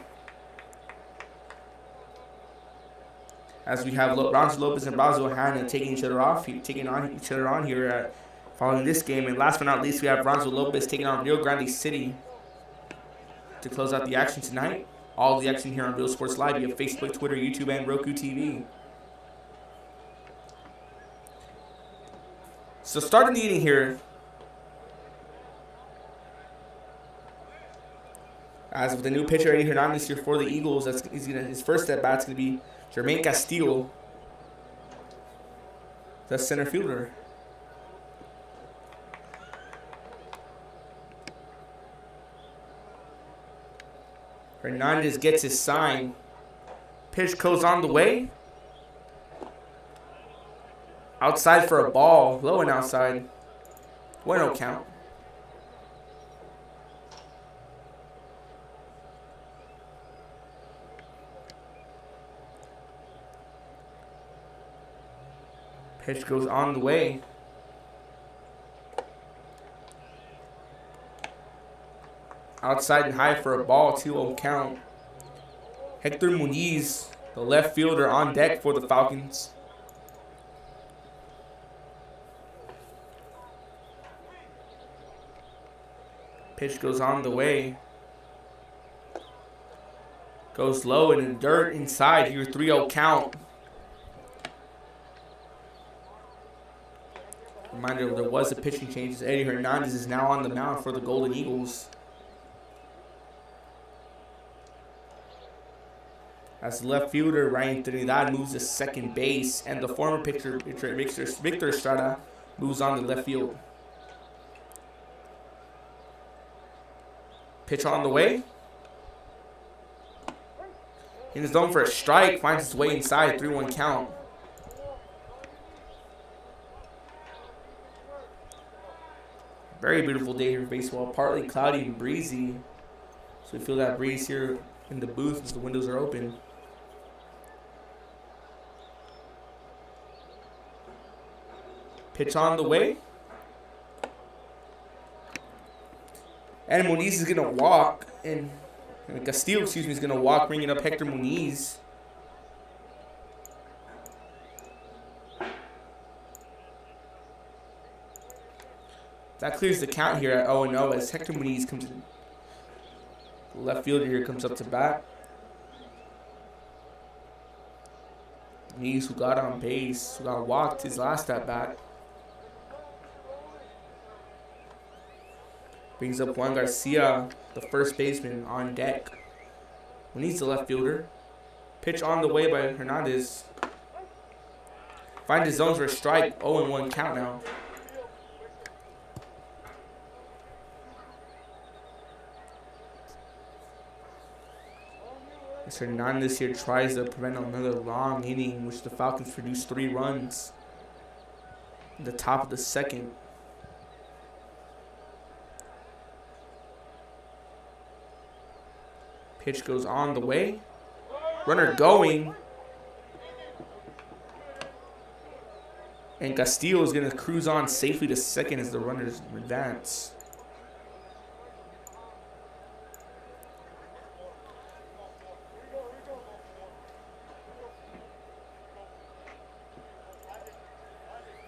As we have Brownsville Lopez and Brownsville Hanna taking each other on here following this game. And last but not least, we have Brownsville Lopez taking on Rio Grande City to close out the action tonight. All the action here on Real Sports Live via Facebook, Twitter, YouTube, and Roku TV. So starting the inning here, as with the new pitcher Eddie Hernandez here for the Eagles, his first at bat's going to be Jermaine Castillo, the center fielder. Hernandez gets his sign. Pitch goes on the way. Outside for a ball, low and outside. 1-0 count. Pitch goes on the way. Outside and high for a ball, 2-0 count. Hector Muniz, the left fielder, on deck for the Falcons. Pitch goes on the way. Goes low in the dirt inside. Your 3-0 count. Reminder, there was a pitching change as Eddie Hernandez is now on the mound for the Golden Eagles. As left fielder, Ryan Trinidad moves to second base, and the former pitcher Victor Estrada moves on to left field. Pitch on the way. In the zone for a strike, finds its way inside, 3-1 count. Very beautiful day here in baseball. Partly cloudy and breezy. So we feel that breeze here in the booth as the windows are open. Pitch on the way. And Muniz is going to walk. And Castillo, is going to walk, bringing up Hector Muniz. That clears the count here at 0-0 as Hector Muniz comes in. The left fielder here comes up to bat. Muniz, who got on base, who got walked his last at bat. Brings up Juan Garcia, the first baseman, on deck. Needs the left fielder. Pitch on the way by Hernandez. Find his zones for a strike. 0-1 count now. As Hernandez here tries to prevent another long inning, which the Falcons produced 3 runs in the top of the second. Pitch goes on the way. Runner going. And Castillo is going to cruise on safely to second as the runners advance.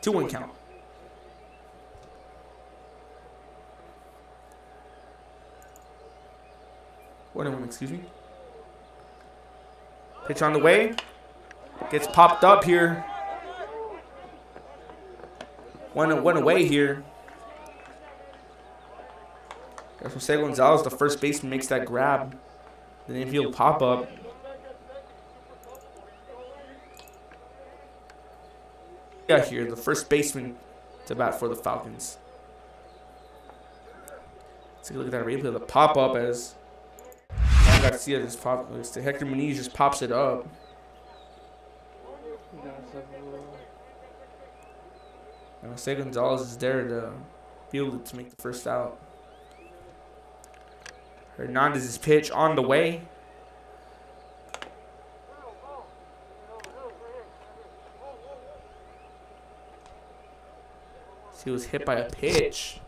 Two one count. 1-1, excuse me. Pitch on the way. Gets popped up here. One away here. Jose Gonzalez, the first baseman, makes that grab. The infield pop up. Yeah, here, the first baseman to bat for the Falcons. Let's take a look at that replay. The pop up as Garcia just pops. Hector Muniz just pops it up. And Jose Gonzalez is there to field it to make the first out. Hernandez's pitch on the way. He was hit by a pitch.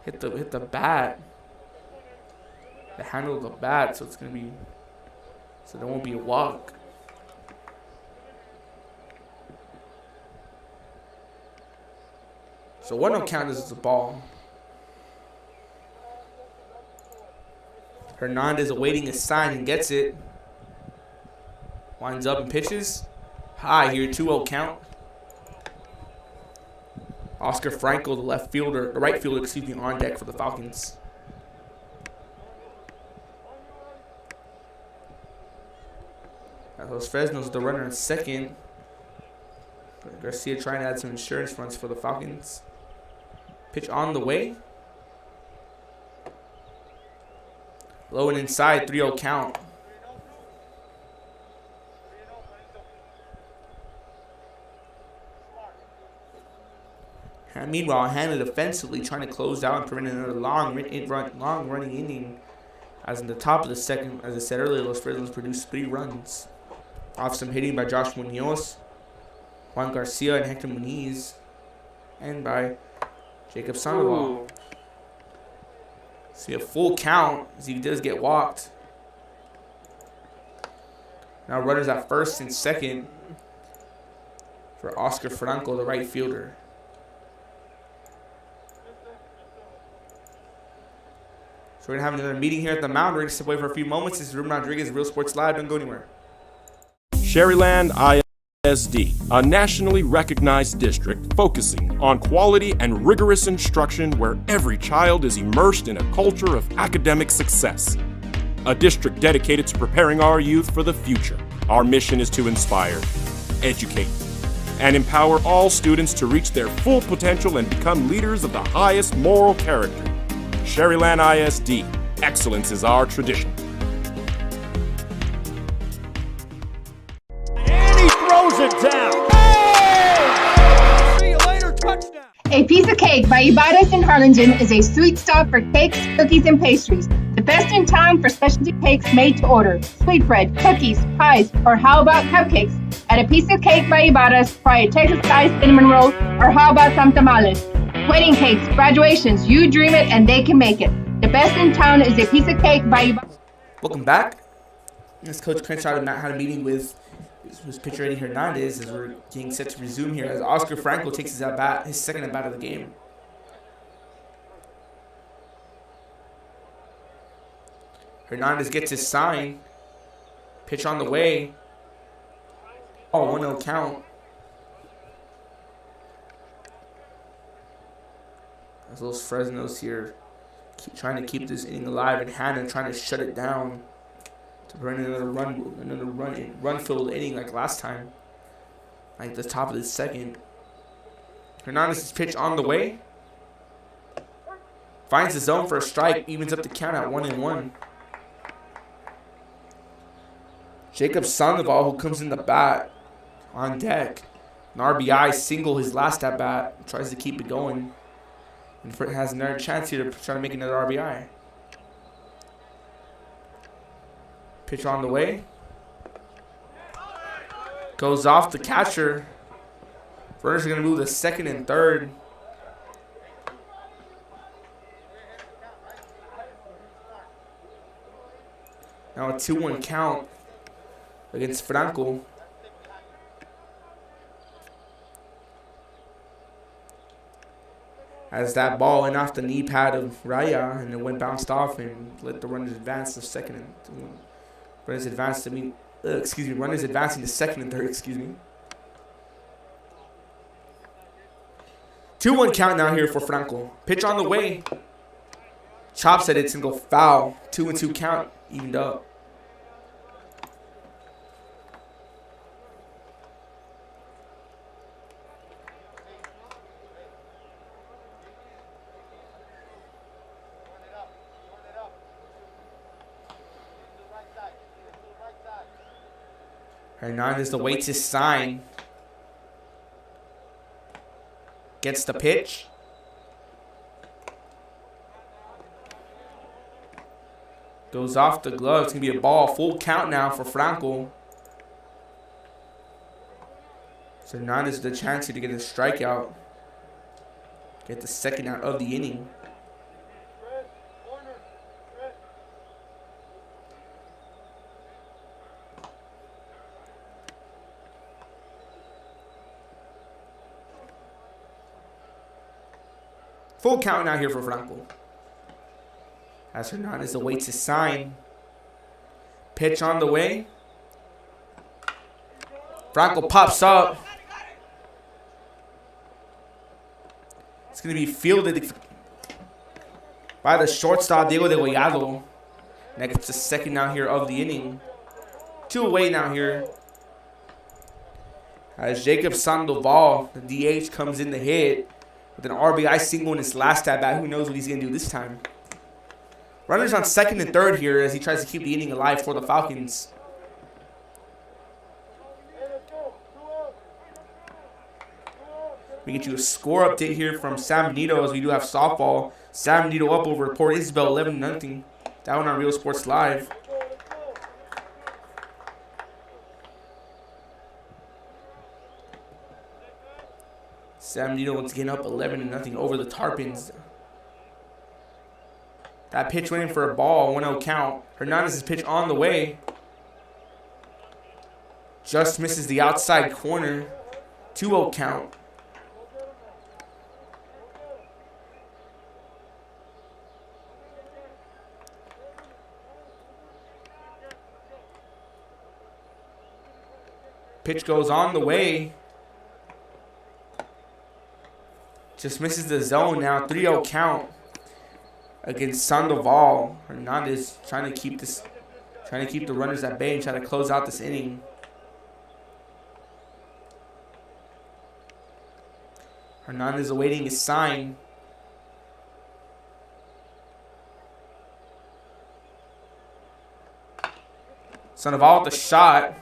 Hit the bat. The handle of the bat, so it's gonna be, so there won't be a walk. So 1-0 count is the ball. Hernandez awaiting a sign and gets it. Winds up and pitches. High here, 2-0 count. Oscar Franco, the right fielder, excuse me, on deck for the Falcons. That was Fresnos, the runner in second. Garcia trying to add some insurance runs for the Falcons. Pitch on the way. Low and inside, 3-0 count. And meanwhile, Hanna defensively trying to close out and prevent another long running inning. As in the top of the second, as I said earlier, Los Fresnos produced 3 runs. Off some hitting by Josh Munoz, Juan Garcia, and Hector Muniz. And by Jacob Sandoval. See a full count as he does get walked. Now runners at first and second for Oscar Franco, the right fielder. So we're going to have another meeting here at the mound. We're going to step away for a few moments. This is Ruben Rodriguez, Real Sports Live. Don't go anywhere. Sherryland ISD, a nationally recognized district focusing on quality and rigorous instruction where every child is immersed in a culture of academic success. A district dedicated to preparing our youth for the future. Our mission is to inspire, educate, and empower all students to reach their full potential and become leaders of the highest moral character. Sherryland ISD, excellence is our tradition. Throws it down. Hey! See you later, touchdown. A Piece of Cake by Ibarras in Harlingen is a sweet stop for cakes, cookies, and pastries. The best in town for specialty cakes made to order. Sweetbread, cookies, pies, or how about cupcakes? At A Piece of Cake by Ibarras, try a Texas-style cinnamon roll, or how about some tamales? Wedding cakes, graduations, you dream it and they can make it. The best in town is A Piece of Cake by Ibarras. Welcome back. As Coach Crenshaw had a meeting with his pitcher Eddie Hernandez as we're getting set to resume here as Oscar Franco takes his second at bat of the game. Hernandez gets his sign. Pitch on the way. Oh, 1-0 count. As those Fresnos here trying to keep this inning alive, and Hanna trying to shut it down to bring another run filled inning like last time, like the top of the second. Hernandez's pitch on the way. Finds the zone for a strike, evens up the count at 1-1. Jacob Sandoval, who comes in the bat on deck. An RBI single his last at bat. Tries to keep it going. And has another chance here to try to make another RBI. Pitch on the way. Goes off the catcher. Runners are going to move to second and third. Now a 2-1 count against Franco. As that ball went off the knee pad of Raya and it went bounced off and let the runners advance to second and runners advance to me. Runners advancing to second and third. 2-1 count now here for Franco. Pitch on the way. Chops at it and go foul. 2-2 count evened up. Hernandez awaits his sign. Gets the pitch. Goes off the glove. It's going to be a ball. Full count now for Franco. So Hernandez has the chance here to get a strikeout. Get the second out of the inning. Full count now here for Franco. As Hernandez awaits his sign. Pitch on the way. Franco pops up. It's going to be fielded by the shortstop, Diego de Gollado. That gets the second now here of the inning. 2 away now here. As Jacob Sandoval, the DH, comes in to hit. With an RBI single in his last at bat. Who knows what he's going to do this time. Runners on second and third here as he tries to keep the inning alive for the Falcons. We get you a score update here from San Benito as we do have softball. San Benito up over Port Isabel 11-0. That one on Real Sports Live. San Benito once again up 11-0 over the Tarpons. That pitch went in for a ball, 1-0 count. Hernandez's pitch on the way. Just misses the outside corner. 2-0 count. Pitch goes on the way. Just misses the zone now. 3-0 count against Sandoval. Hernandez trying to keep the runners at bay and try to close out this inning. Hernandez awaiting his sign. Sandoval with the shot.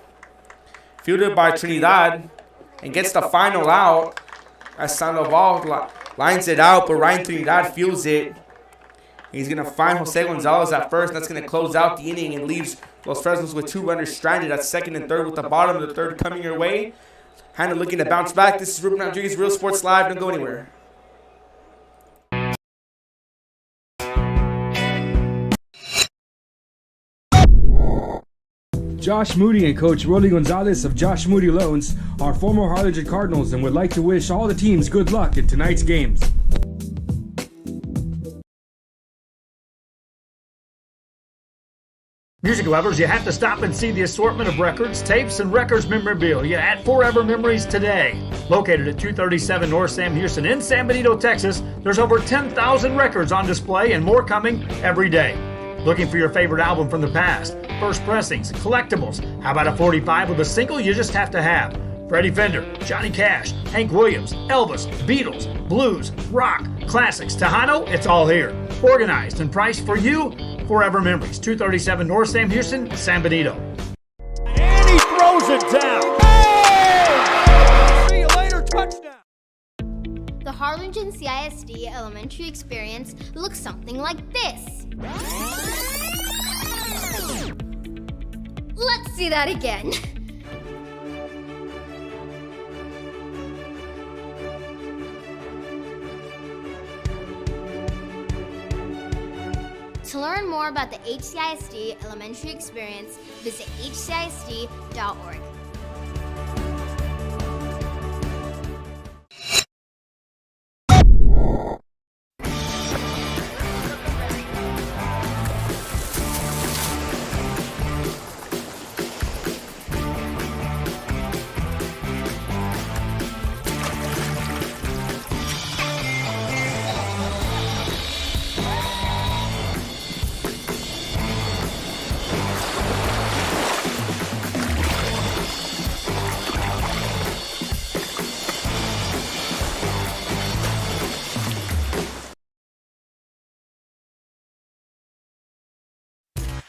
Fielded by Trinidad and gets the final out. As Sandoval lines it out, but Ryan Trinidad fields it. He's going to find Jose Gonzalez at first. That's going to close out the inning and leaves Los Fresnos with 2 runners stranded at second and third with the bottom of the third coming your way. Hanna looking to bounce back. This is Ruben Rodriguez, Real Sports Live. Don't go anywhere. Josh Moody and Coach Rolly Gonzalez of Josh Moody Loans are former Harlingen Cardinals and would like to wish all the teams good luck in tonight's games. Music lovers, you have to stop and see the assortment of records, tapes, and records memorabilia at Forever Memories today. Located at 237 North Sam Houston in San Benito, Texas, there's over 10,000 records on display and more coming every day. Looking for your favorite album from the past, first pressings, collectibles? How about a 45 with a single you just have to have? Freddie Fender, Johnny Cash, Hank Williams, Elvis, Beatles, blues, rock, classics, Tejano, it's all here. Organized and priced for you. Forever Memories, 237 North Sam Houston, San Benito. And he throws it down. Hey! See you later, touchdown. The Harlingen CISD elementary experience looks something like this. Let's see that again. To learn more about the HCISD elementary experience, visit hcisd.org.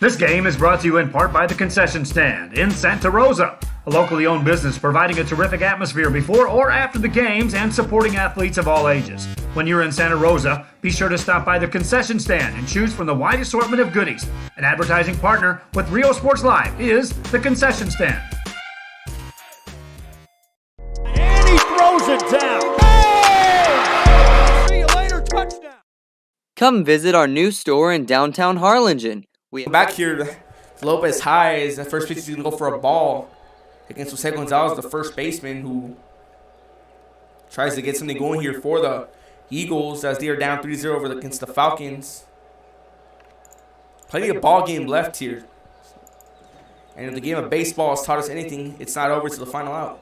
This game is brought to you in part by the Concession Stand in Santa Rosa, a locally owned business providing a terrific atmosphere before or after the games and supporting athletes of all ages. When you're in Santa Rosa, be sure to stop by the Concession Stand and choose from the wide assortment of goodies. An advertising partner with Rio Sports Live is the Concession Stand. And he throws it down. Hey! See you later, touchdown. Come visit our new store in downtown Harlingen. Back here, Lopez High is the first pitch. He's going to go for a ball against Jose Gonzalez, the first baseman, who tries to get something going here for the Eagles as they are down 3-0 against the Falcons. Plenty of ball game left here. And if the game of baseball has taught us anything, it's not over till the final out.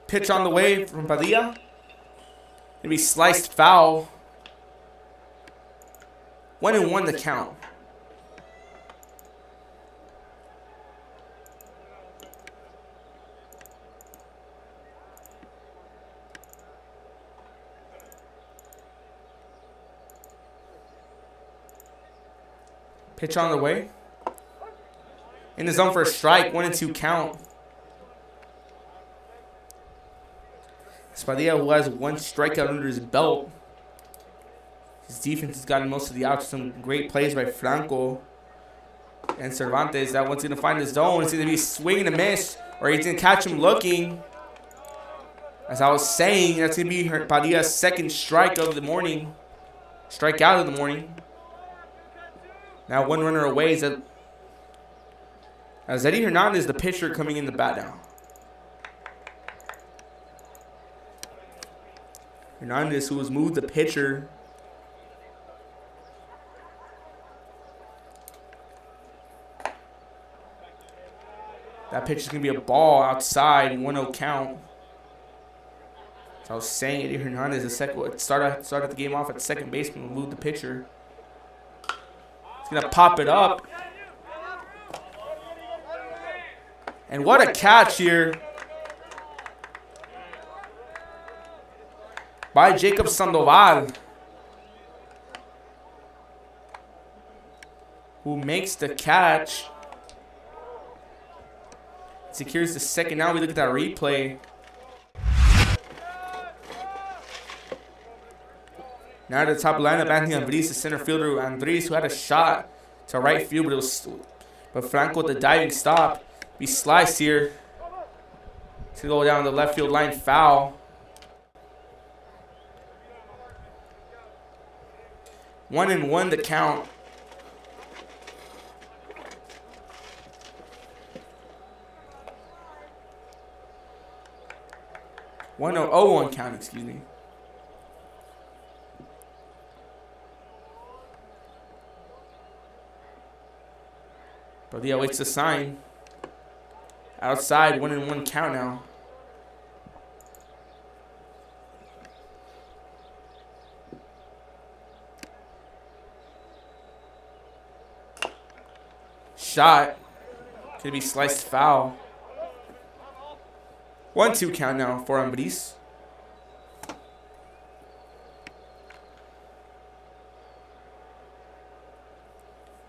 Pitch on the way from Padilla. Going to be sliced foul. 1-1 the count. Pitch on the way. In the zone for a strike. 1-2 count. Spadilla, who has one strikeout under his belt. His defense has gotten most of the outs. Some great plays by Franco and Cervantes. That one's going to find the zone. It's going to be swinging a miss, or he's going to catch him looking. As I was saying, that's going to be Padilla's second strike of the morning. Strikeout of the morning. Now one runner away is as Eddie Hernandez, the pitcher, coming in the bat now. Hernandez, who has moved the pitcher. That pitch is going to be a ball outside, 1-0 count. So I was saying, Eddie Hernandez, started the game off at second baseman, will move the pitcher. He's going to pop it up. And what a catch here by Jacob Sandoval, who makes the catch. Secures the second. Now we look at that replay. Now at the top lineup, Anthony Andres, the center fielder. Andres, who had a shot to right field, but Franco with the diving stop. Be sliced here. It's going to go down the left field line, foul. 1-1 the count. One count, excuse me. Padilla waits the sign. Outside, 1-1 count now. Shot. Could be sliced foul. 1-2 count now for Ambris.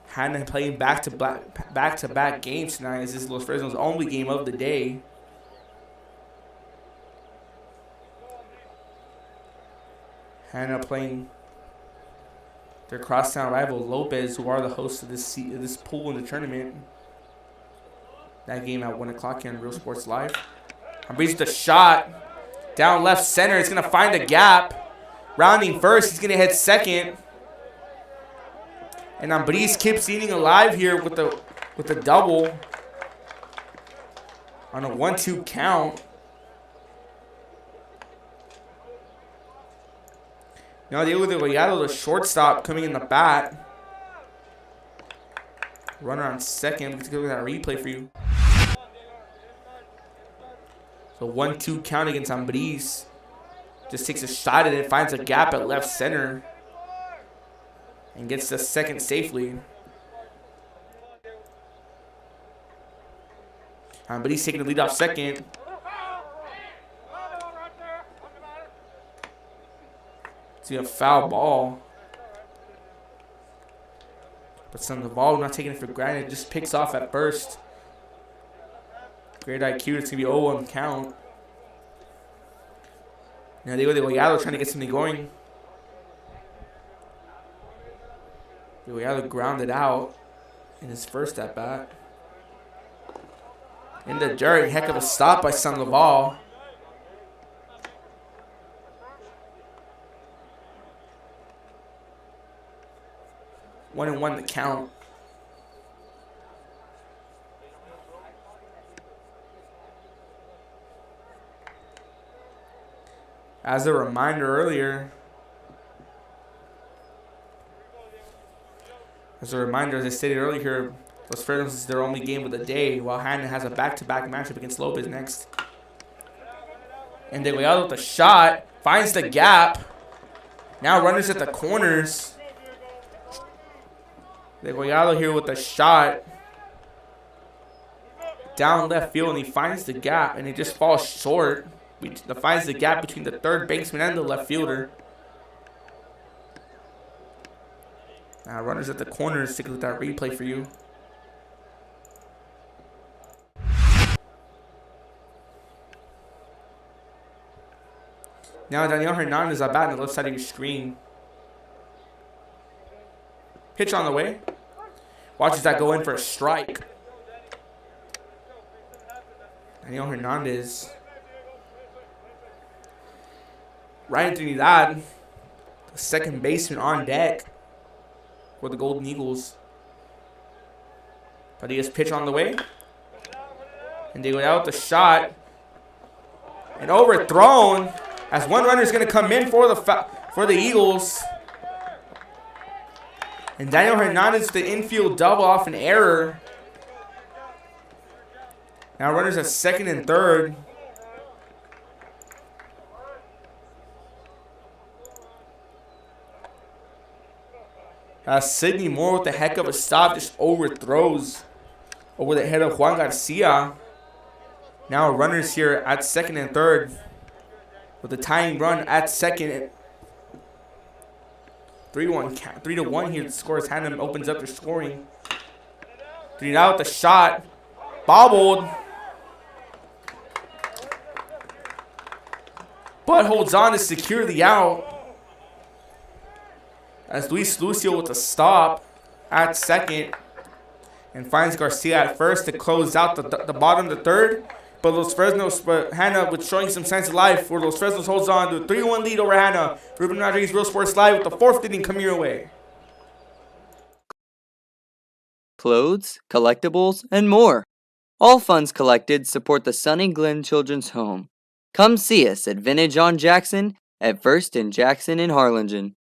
Hanna playing back-to-back games tonight. This is Los Fresnos' only game of the day. Hanna playing their crosstown rival Lopez, who are the hosts of this pool in the tournament. That game at 1 o'clock here on Real Sports Live. Ambris with the shot. Down left center. It's going to find the gap. Rounding first. He's going to hit second. And Ambris keeps eating alive here with the double. On a 1-2 count. Now Diego de Vallado, the shortstop, coming in the bat. Runner on second. Let's go with that replay for you. So 1-2 count against Ambris. Just takes a shot at it, finds a gap at left center, and gets the second safely. Ambris taking the lead off second. See a foul ball. But Sandoval not taking it for granted. Just picks off at first. Great IQ. It's going to be 0-1 count. Now Diego de Vallado trying to get something going. De Vallado grounded out in his first at bat. In the dirt. Heck of a stop by Sandoval. One and one to count. As a reminder earlier, as I stated earlier, Los Fresnos is their only game of the day, while Hanna has a back-to-back matchup against Lopez next. And De Vallado with the shot, finds the gap. Now runners at the corners. De Vallado here with the shot. Down left field, and he finds the gap, and he just falls short. He finds the gap between the third baseman and the left fielder. Now runners at the corners. Take a look at that replay for you. Now Daniel Hernandez at bat on the left side of your screen. Pitch on the way. Watches that go in for a strike. Daniel Hernandez. Ryan Trinidad, the second baseman on deck for the Golden Eagles. Padilla's pitch on the way. And they go out the shot. And overthrown as one runner is going to come in for the Eagles. And Daniel Hernandez, the infield double off an error. Now runners at second and third. Sidney Moore with the heck of a stop, just overthrows over the head of Juan Garcia. Now runners here at second and third with the tying run at second. 3-1 here. The score as Hanna opens up their scoring. 3 out with the shot. Bobbled. But holds on to secure the out. As Luis Lucio with a stop at second. And finds Garcia at first to close out the bottom of the third. But Los Fresnos, Hanna with showing some signs of life, where Los Fresnos holds on to a 3-1 lead over Hanna. Ruben Rodriguez, Real Sports Live, with the fourth inning coming your way. Clothes, collectibles, and more. All funds collected support the Sunny Glen Children's Home. Come see us at Vintage on Jackson at First and Jackson in Harlingen.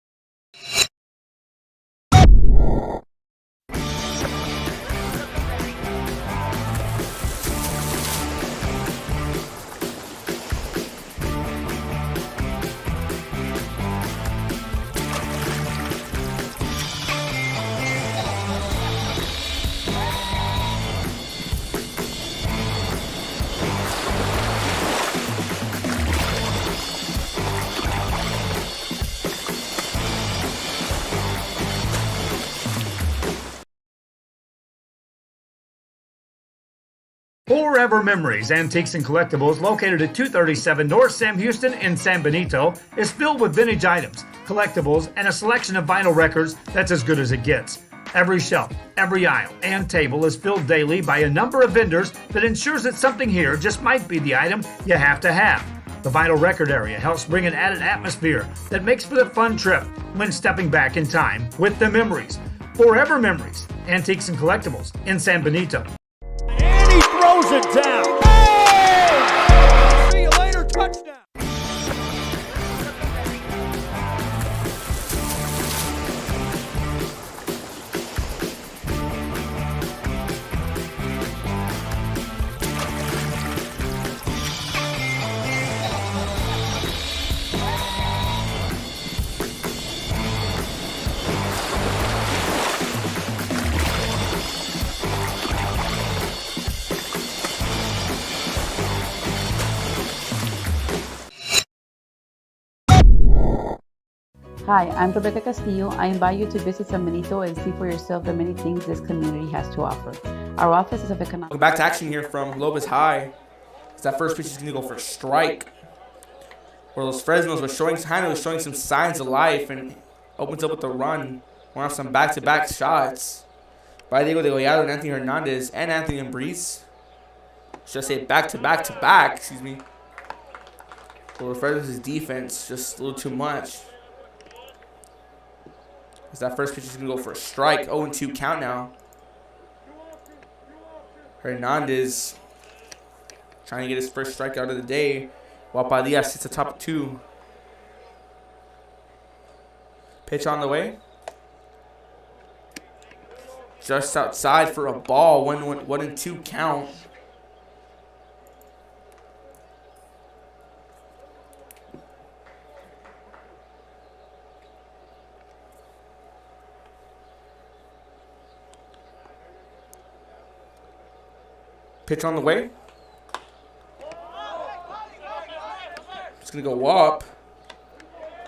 Forever Memories, Antiques and Collectibles, located at 237 North Sam Houston in San Benito, is filled with vintage items, collectibles, and a selection of vinyl records that's as good as it gets. Every shelf, every aisle, and table is filled daily by a number of vendors that ensures that something here just might be the item you have to have. The vinyl record area helps bring an added atmosphere that makes for the fun trip when stepping back in time with the memories. Forever Memories, Antiques and Collectibles in San Benito. And he throws it down. Oh! See you later, touchdown. Hi, I'm Rebecca Castillo. I invite you to visit San Benito and see for yourself the many things this community has to offer. Our office is of economic... Welcome back to action here from Lopez High. It's that first pitch is going to go for a strike. Where those Fresnos were showing, Hanna was showing some signs of life and opens up with the run. One off some back-to-back shots by Diego de Goyado and Anthony Hernandez and Anthony Ambriz. Should I say back-to-back-to-back, excuse me. Well, Fresnos' defense just a little too much. As that first pitch is going to go for a strike. 0-2 count now. Hernandez trying to get his first strikeout of the day. While Padilla sits atop 2. Pitch on the way. Just outside for a ball. 1-2 count. Pitch on the way. It's going to go up.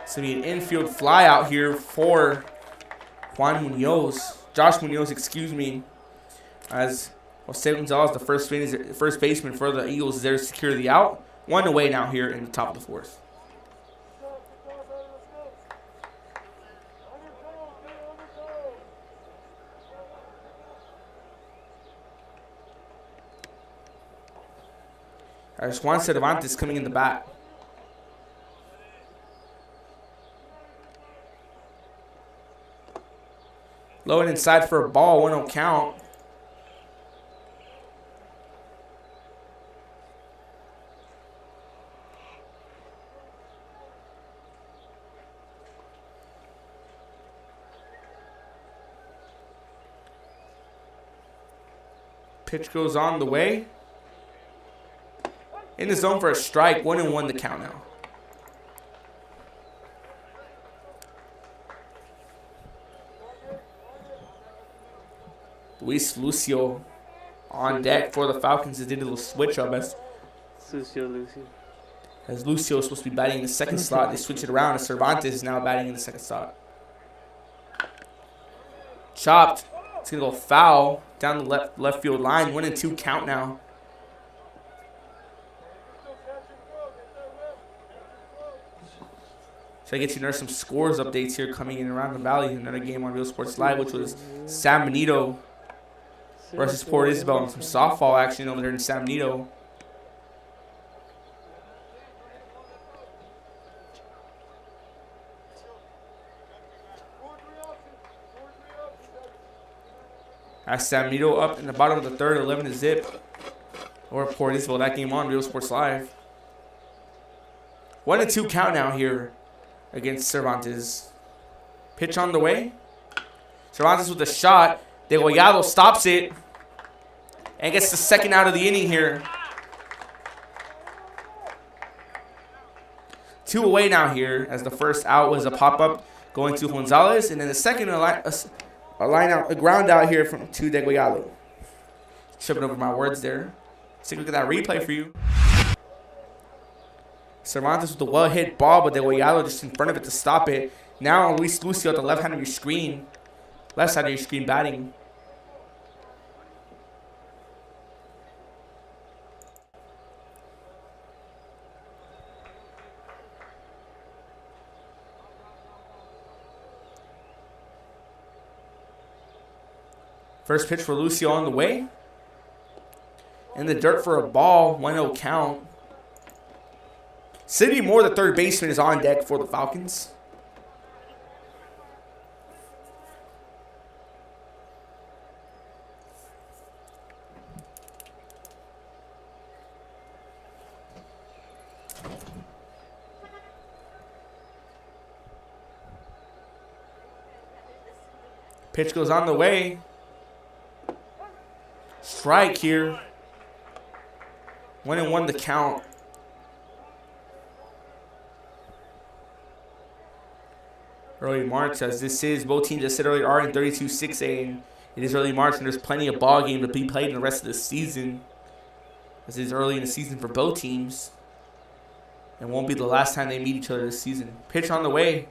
It's going to be an infield fly out here for Josh Munoz, excuse me. As Jose Gonzalez, the first baseman for the Eagles, is there to secure the out. 1 away now here in the top of the 4th. There's Juan Cervantes coming in the bat. Low and inside for a ball, 1-0 count. Pitch goes on the way. In the zone for a strike, 1-1 the count now. Luis Lucio on deck for the Falcons. They did a little switch up as Lucio is supposed to be batting in the second slot. They switch it around as Cervantes is now batting in the second slot. Chopped. It's going to go foul down the left field line. 1-2 count now. So I get you some scores updates here coming in around the valley. Another game on Real Sports Live, which was San Benito versus Port Isabel, and some softball action over there in San Benito. As San Benito up in the bottom of the 3rd, 11-0 over Port Isabel. That game on Real Sports Live. 1-2 count now here against Cervantes. Pitch on the way. Cervantes with a shot. Degollado stops it and gets the second out of the inning here. 2 away now here, as the first out was a pop-up going to Gonzalez, and then the second a ground out here from to Degollado. Tripping over my words there. Let's take a look at that replay for you. Cervantes with a well-hit ball, but Degollado just in front of it to stop it. Now Luis Lucio at the left side of your screen batting. First pitch for Lucio on the way. In the dirt for a ball. 1-0 count. Sidney Moore, the third baseman, is on deck for the Falcons. Pitch goes on the way. Strike here. 1-1 the count. Early March, as this is, both teams, I said earlier, are in 32-6A. And it is early March, and there's plenty of ball game to be played in the rest of the season. As it is early in the season for both teams. And won't be the last time they meet each other this season. Pitch on the way.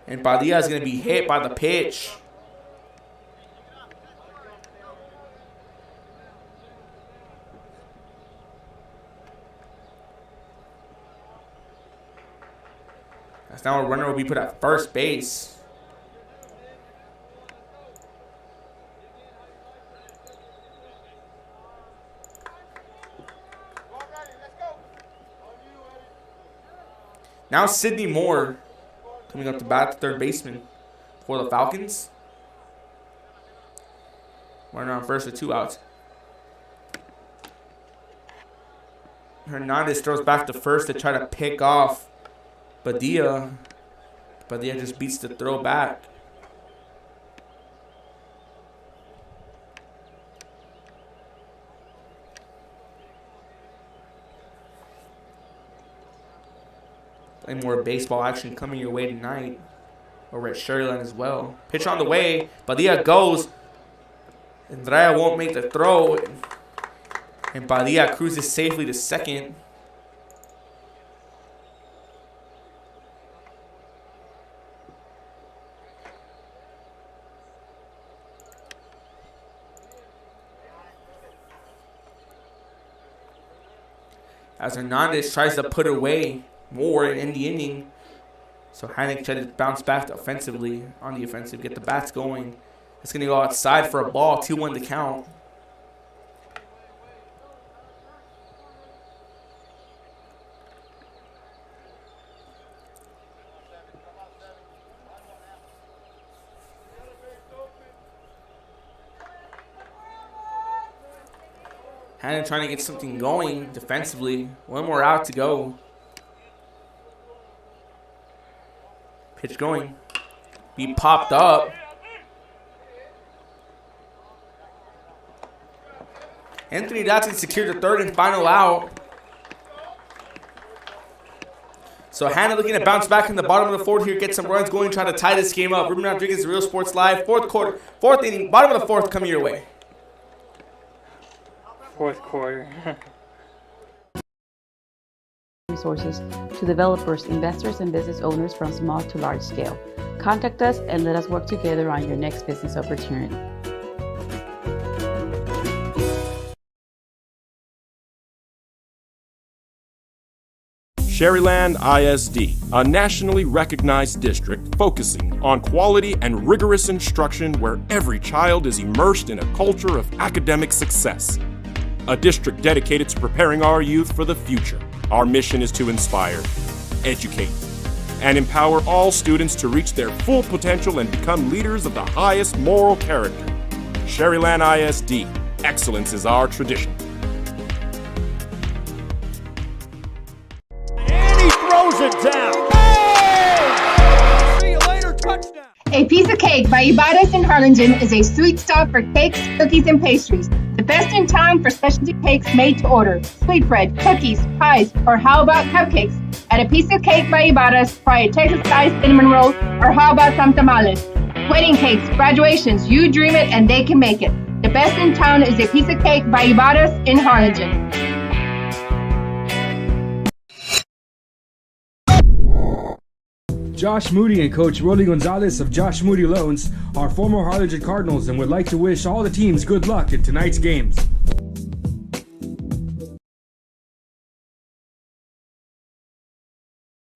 And Padilla is going to be hit by the pitch. As now a runner will be put at first base. Now Sidney Moore coming up to bat, the third baseman for the Falcons. Runner on first with 2 outs. Hernandez throws back to first to try to pick off Padilla. Padilla just beats the throw back. Plenty more baseball action coming your way tonight. Over at Sherryland as well. Pitch on the way. Padilla goes. Andrea won't make the throw. And Padilla cruises safely to second. As Hernandez tries to put away Moore in the inning. So Hanna tries to bounce back offensively on the offensive, get the bats going. It's going to go outside for a ball, 2-1 to count. Hanna trying to get something going defensively. 1 more out to go. Pitch going. Be popped up. Anthony Dotson secured the third and final out. So Hanna looking to bounce back in the bottom of the fourth here, get some runs going, try to tie this game up. Ruben Rodriguez, Real Sports Live, fourth inning, bottom of the fourth coming your way. Fourth quarter. Resources to developers, investors, and business owners from small to large scale. Contact us and let us work together on your next business opportunity. Sherryland ISD, a nationally recognized district focusing on quality and rigorous instruction where every child is immersed in a culture of academic success. A district dedicated to preparing our youth for the future. Our mission is to inspire, educate, and empower all students to reach their full potential and become leaders of the highest moral character. Sherryland ISD, excellence is our tradition. And he throws it down. Oh! See you later, touchdown. A Piece of Cake by Ibarras in Harlingen is a sweet stop for cakes, cookies, and pastries. The best in town for specialty cakes made to order. Sweetbread, cookies, pies, or how about cupcakes? At A Piece of Cake by Ibarras, try a Texas-style cinnamon roll, or how about some tamales? Wedding cakes, graduations, you dream it and they can make it. The best in town is A Piece of Cake by Ibarras in Harlingen. Josh Moody and Coach Rolly Gonzalez of Josh Moody Loans are former Harlingen Cardinals and would like to wish all the teams good luck in tonight's games.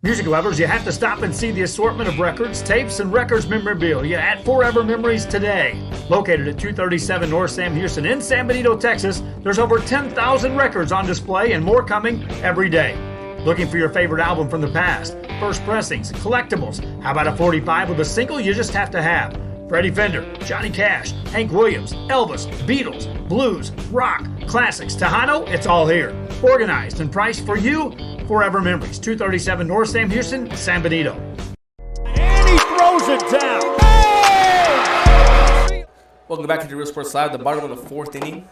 Music lovers, you have to stop and see the assortment of records, tapes, and records memorabilia at Forever Memories today. Located at 237 North Sam Houston in San Benito, Texas, there's over 10,000 records on display and more coming every day. Looking for your favorite album from the past, first pressings, collectibles? How about a 45 with a single you just have to have? Freddie Fender, Johnny Cash, Hank Williams, Elvis, Beatles, blues, rock, classics, Tejano, it's all here. Organized and priced for you, Forever Memories, 237 North Sam Houston, San Benito. And he throws it down. Hey! Welcome back to the Real Sports Live, the bottom of the fourth inning.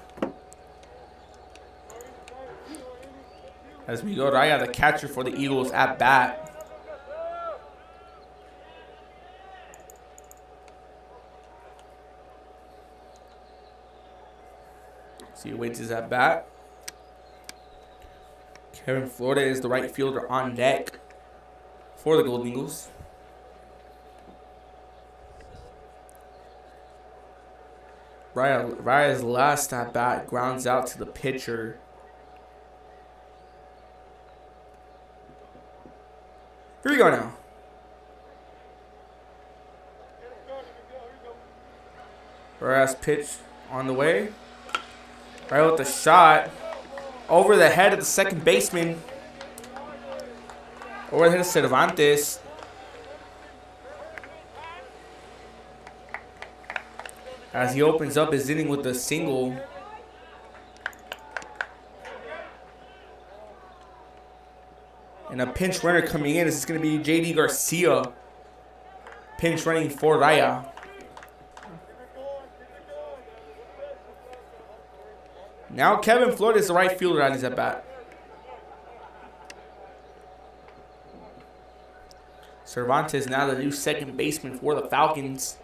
As we go, Raya, the catcher for the Eagles, at bat. So he waits his at bat. Kevin Florida is the right fielder on deck for the Golden Eagles. Raya's last at bat grounds out to the pitcher. Here we go now. Raya's pitch on the way. Raya with the shot. Over the head of the second baseman. Over the head of Cervantes. As he opens up his inning with a single. And a pinch runner coming in. This is going to be J.D. Garcia. Pinch running for Raya. Now Kevin Florida is the right fielder on his at bat. Cervantes now the new second baseman for the Falcons.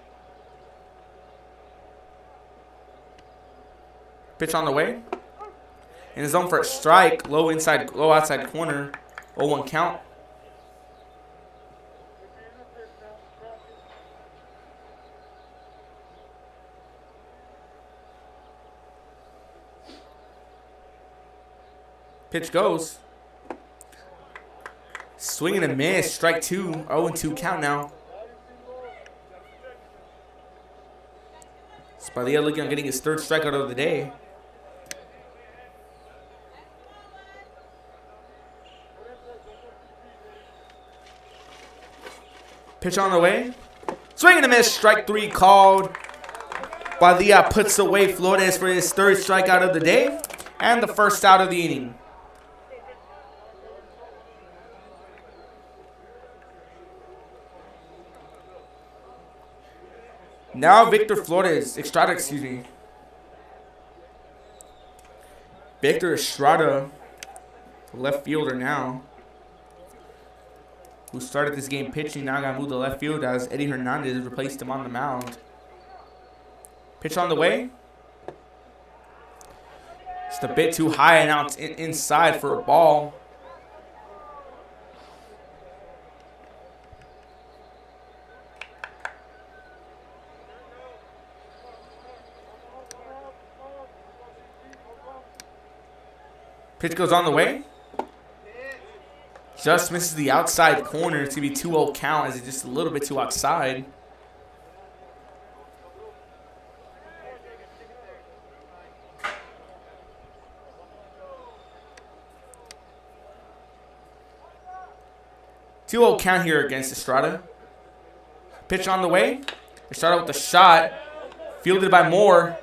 Pitch on the way. In the zone for a strike. Low outside corner. 0-1 count. Pitch goes. Swing and a miss. Strike two. 0-2 count now. Spadilla looking on getting his third strikeout of the day. Pitch on the way. Swing and a miss. Strike three called. Padilla puts away Flores for his third strikeout of the day and the first out of the inning. Now Victor Estrada, Victor Estrada, the left fielder now, who started this game pitching, now got moved to left field as Eddie Hernandez replaced him on the mound. Pitch on the way. Just a bit too high, and now it's inside for a ball. Pitch goes on the way. Just misses the outside corner. It's going to be 2-0 count as it's just a little bit too outside. Two-0 count here against Estrada. Pitch on the way. Estrada with the shot. Fielded by Moore.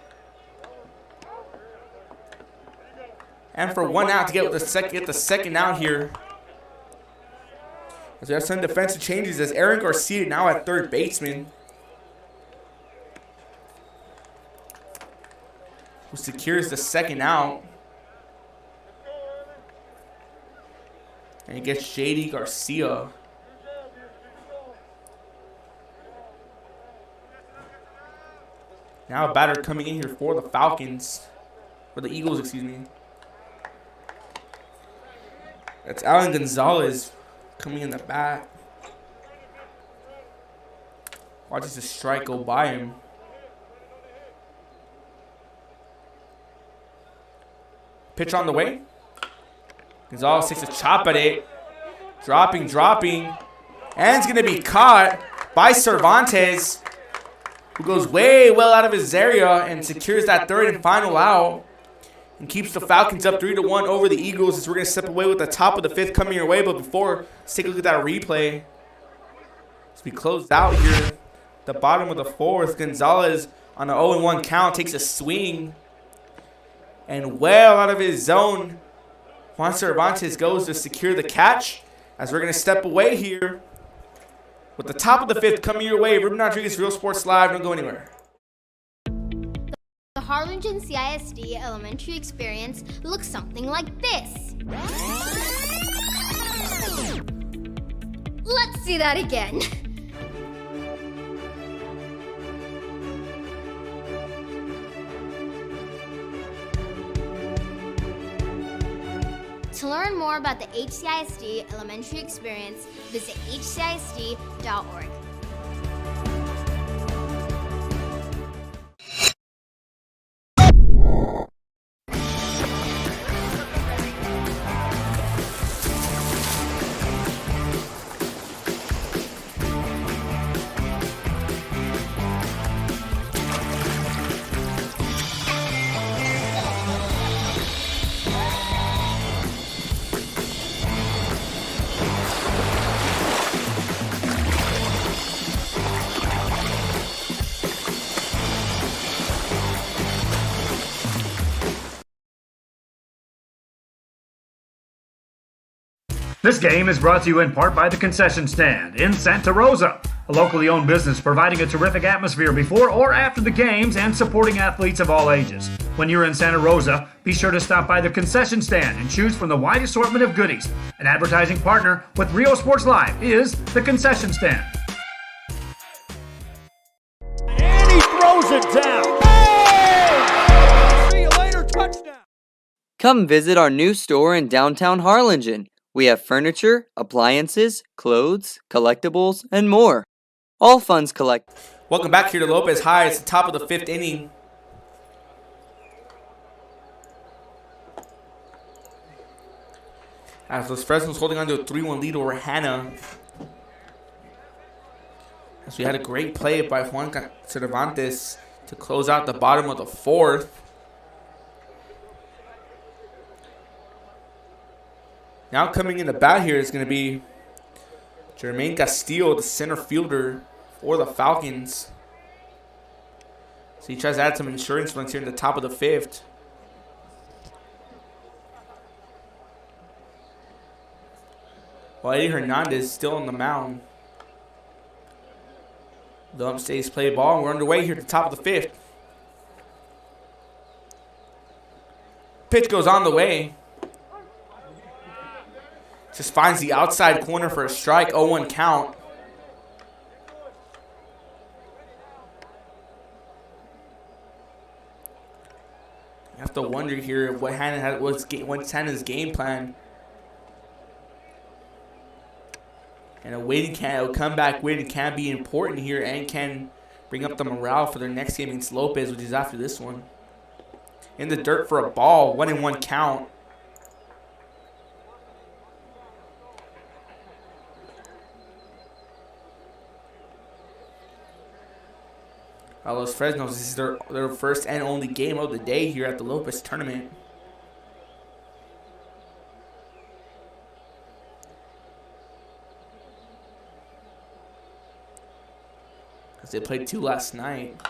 And for one out to get the second out here. As we have some defensive changes as Aaron Garcia now at third baseman. Who secures the second out. And he gets J.D. Garcia. Now a batter coming in here for the Falcons. For the Eagles, excuse me. That's Alan Gonzalez coming in the bat. Watches the strike go by him. Pitch on the way. Gonzalez takes a chop at it. Dropping. And it's going to be caught by Cervantes, who goes way well out of his area and secures that third and final out and keeps the Falcons up 3-1 over the Eagles as we're going to step away with the top of the fifth coming your way. But before, let's take a look at that replay. As we close out here, the bottom of the fourth, Gonzalez on an 0-1 count takes a swing. And well out of his zone, Juan Cervantes goes to secure the catch as we're going to step away here with the top of the fifth coming your way. Ruben Rodriguez, Real Sports Live. Don't go anywhere. The Harlingen CISD elementary experience looks something like this. Let's see that again. To learn more about the HCISD elementary experience, visit hcisd.org. This game is brought to you in part by the Concession Stand in Santa Rosa, a locally owned business providing a terrific atmosphere before or after the games and supporting athletes of all ages. When you're in Santa Rosa, be sure to stop by the Concession Stand and choose from the wide assortment of goodies. An advertising partner with Rio Sports Live is the Concession Stand. And he throws it down. Hey! See you later, touchdown. Come visit our new store in downtown Harlingen. We have furniture, appliances, clothes, collectibles, and more. All funds collect. Welcome back here to Lopez High. It's the top of the fifth inning. As Los Fresnos holding on to a 3-1 lead over Hanna. As we had a great play by Juan Cervantes to close out the bottom of the fourth. Now coming in the bat here is going to be Jermaine Castillo, the center fielder for the Falcons. So he tries to add some insurance runs here in the top of the fifth. While Eddie Hernandez is still on the mound. The ump stays play ball, and we're underway here at the top of the fifth. Pitch goes on the way. Just finds the outside corner for a strike, 0-1 count. You have to wonder here what Hanna had, what's Hanna's game plan. And a comeback win can be important here and can bring up the morale for their next game against Lopez, which is after this one. In the dirt for a ball, 1-1 count. Los Fresnos, this is their first and only game of the day here at the Lopez tournament. Because they played two last night.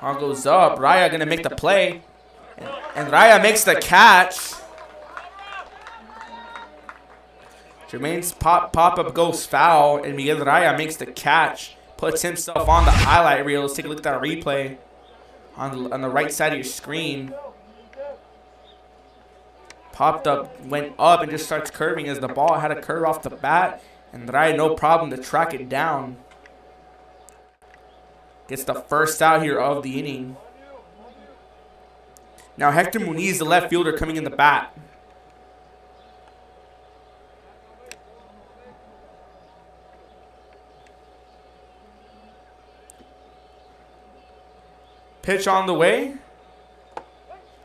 Ball goes up. Raya going to make the play. And Raya makes the catch. Jermaine's pop-up goes foul. And Miguel Raya makes the catch. Puts himself on the highlight reel. Let's take a look at that replay on the right side of your screen. Popped up, went up, and just starts curving as the ball had a curve off the bat. And Raya, no problem to track it down. Gets the first out here of the inning. Now Hector Muniz, the left fielder, coming in the bat. Pitch on the way.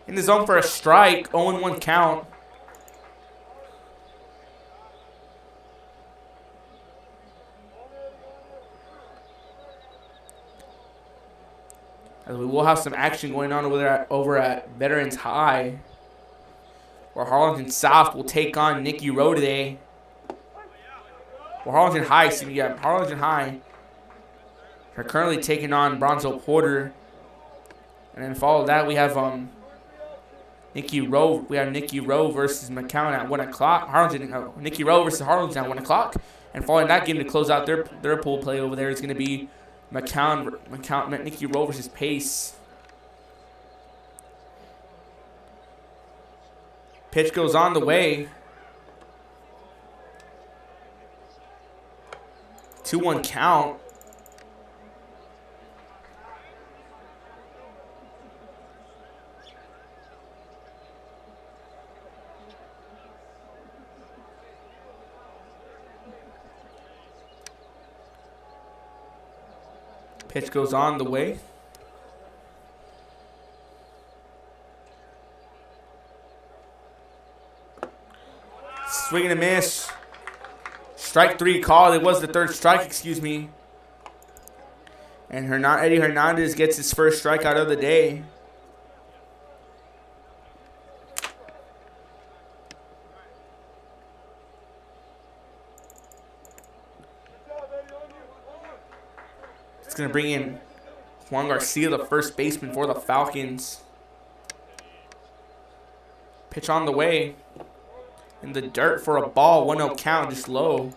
In the zone for a strike. 0-1 count. As we will have some action going on over at Veterans High, where Harlingen South will take on Nicky Rowe today. Or Harlingen High, excuse me, yeah, Harlingen High are currently taking on Brownsville Porter. And then follow that, we have Nicky Rowe. We have Nicky Rowe versus McCown at 1 o'clock. Nicky Rowe versus Harlingen at 1 o'clock. And following that game to close out their pool play over there is going to be Nicky Rowe versus Pace. Pitch goes on the way. 2-1 count. Pitch goes on the way. Swing and a miss. Strike 3 called. It was the third strike, excuse me. And Eddie Hernandez gets his first strikeout of the day. It's going to bring in Juan Garcia, the first baseman for the Falcons. Pitch on the way. In the dirt for a ball. 1-0 count, just low.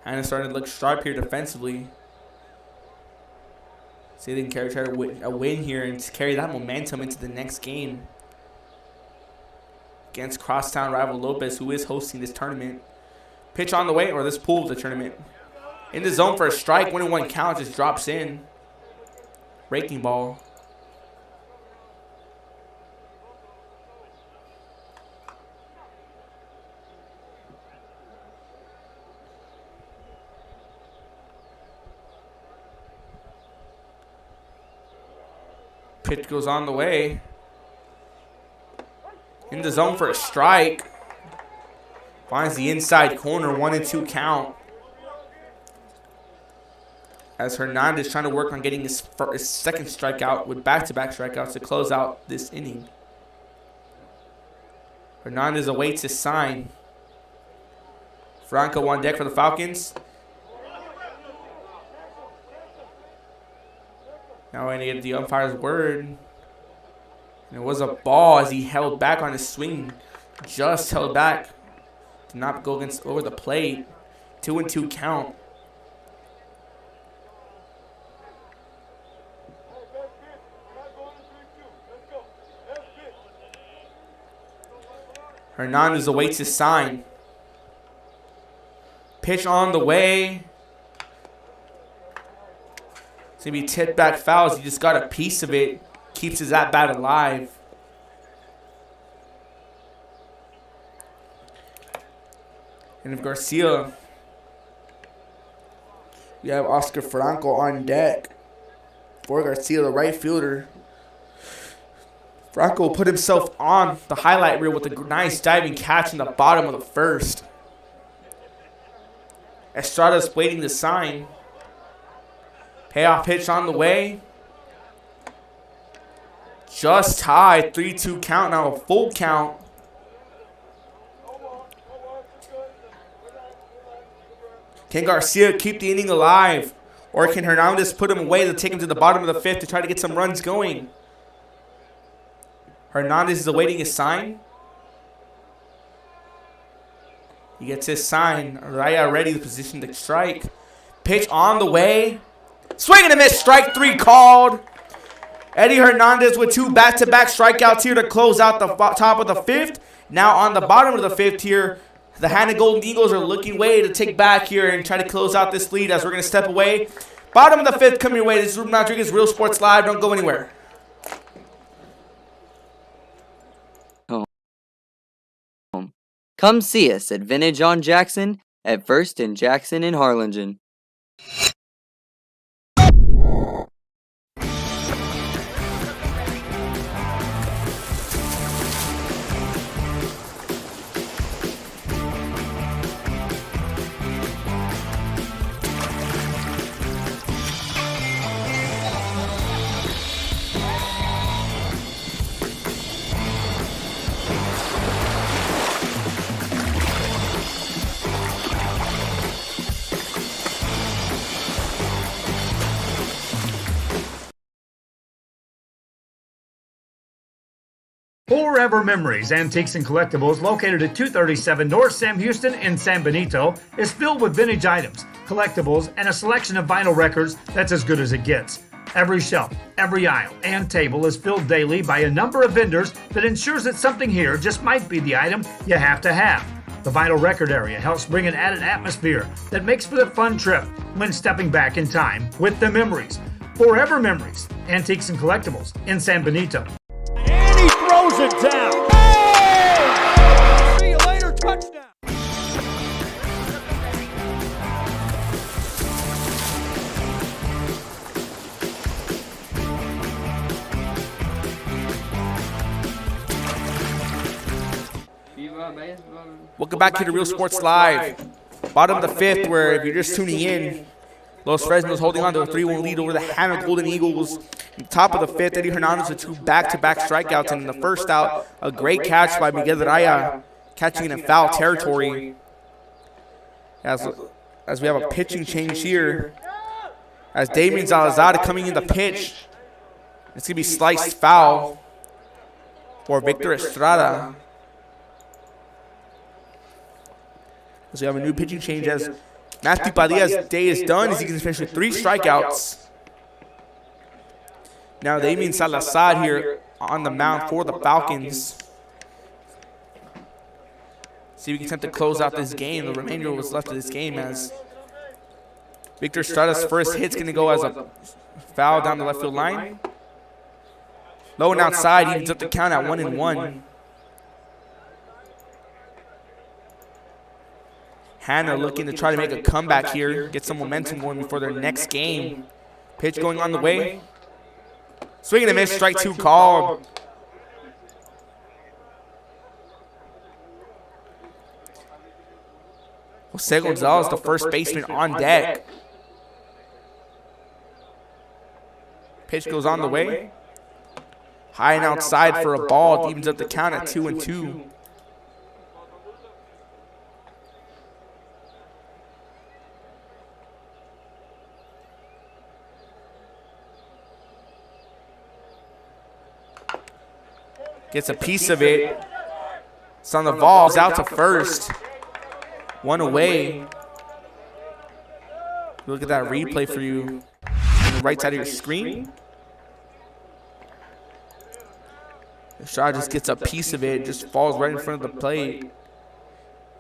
Hanna starting to look sharp here defensively. See if they can try to win here and carry that momentum into the next game against crosstown rival Lopez, who is hosting this tournament. Pitch on the way, or this pool of the tournament. In the zone for a strike. 1-1 count, just drops in. Breaking ball. Pitch goes on the way. In the zone for a strike. Finds the inside corner. 1-2 count. As Hernandez trying to work on getting his second strikeout with back-to-back strikeouts to close out this inning. Hernandez awaits his sign. Franco on deck for the Falcons. Now we're going to get the umpire's word. And it was a ball as he held back on his swing. Just held back. Did not go over the plate. 2-2 count. Hernandez awaits his sign. Pitch on the way. It's going to be tipped back fouls. He just got a piece of it. Keeps his at-bat alive. And if Garcia, we have Oscar Franco on deck for Garcia, the right fielder. Franco put himself on the highlight reel with a nice diving catch in the bottom of the first. Estrada's waiting the sign. Payoff pitch on the way. Just high. 3-2 count. Now a full count. Can Garcia keep the inning alive? Or can Hernandez put him away to take him to the bottom of the fifth to try to get some runs going? Hernandez is awaiting his sign. He gets his sign. Raya ready to position the strike. Pitch on the way. Swing and a miss. Strike 3 called. Eddie Hernandez with 2 back-to-back strikeouts here to close out the top of the fifth. Now on the bottom of the fifth here, the Hanna Golden Eagles are looking way to take back here and try to close out this lead as we're going to step away. Bottom of the fifth coming your way. This is Ruben Rodriguez, Real Sports Live. Don't go anywhere. Come see us at Vintage on Jackson at First and Jackson in Harlingen. Forever Memories, Antiques and Collectibles, located at 237 North Sam Houston in San Benito, is filled with vintage items, collectibles, and a selection of vinyl records that's as good as it gets. Every shelf, every aisle, and table is filled daily by a number of vendors that ensures that something here just might be the item you have to have. The vinyl record area helps bring an added atmosphere that makes for the fun trip when stepping back in time with the memories. Forever Memories, Antiques and Collectibles in San Benito. And he throws it down. Hey! See you later, touchdown. Welcome back to the Real Sports Live. Bottom of the fifth, where if you're just tuning in, Los Fresnos holding on to a 3-1 lead over the Hanna Golden Eagles. In the top of the fifth, Eddie Hernandez with 2 back-to-back strikeouts, and in the first out, a great catch by Miguel Raya, catching in foul territory. As we have a pitching change here, as Damien Salazar coming in the pitch. It's going to be sliced foul for Victor Estrada. So we have a new pitching change as Matthew Padilla's day is done as he can finish with 3 strikeouts. Now Damien Salazar here on the mound for the Falcons. See if we can attempt to close out this game. The remainder of what's left of this game as Victor Estrada's first hit's going to go as a foul down the left field line. Low and outside, he ends up the count at 1-1. Hanna looking to try to make a comeback here, get some momentum going before their next game. Pitch going on the way. Swing and a miss, strike 2 called. Jose Gonzalez, the first baseman, on deck. Pitch goes on the way. High and outside for a ball. Evens up the count at 2-2. Gets a piece of it. It's on the ball. It's out to first. 1 away. Look at that replay for you on the right side of your screen. Estrada just gets a piece of it. Just falls right in front of the plate.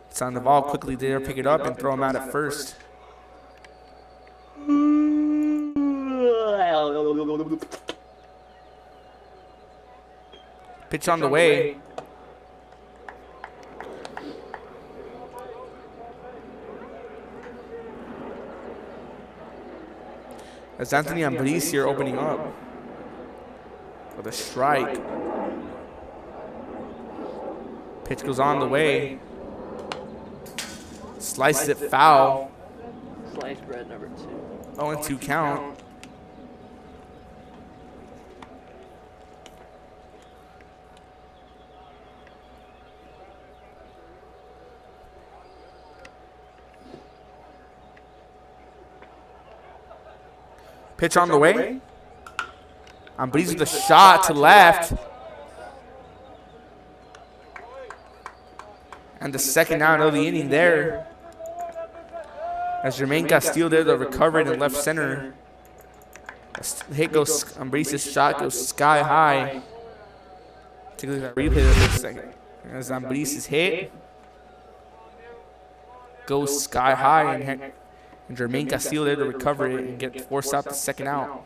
It's on the ball. Quickly there, pick it up and throw him out at first. Pitch on the way. That's Anthony Ambriz here opening up with a strike. Pitch goes on the way. Slices it foul. Sliced bread number 2. 0-2 count. Pitch on the way. Ambriz with a shot to left. And the second out of the inning there. As Jermaine Castillo there to recover it in left center. The hit goes, Ambriz's shot goes sky high. Take a look at that replay there for a second. As Ambriz's hit goes sky high, and Jermaine Castillo there to recover it and get forced out the second out.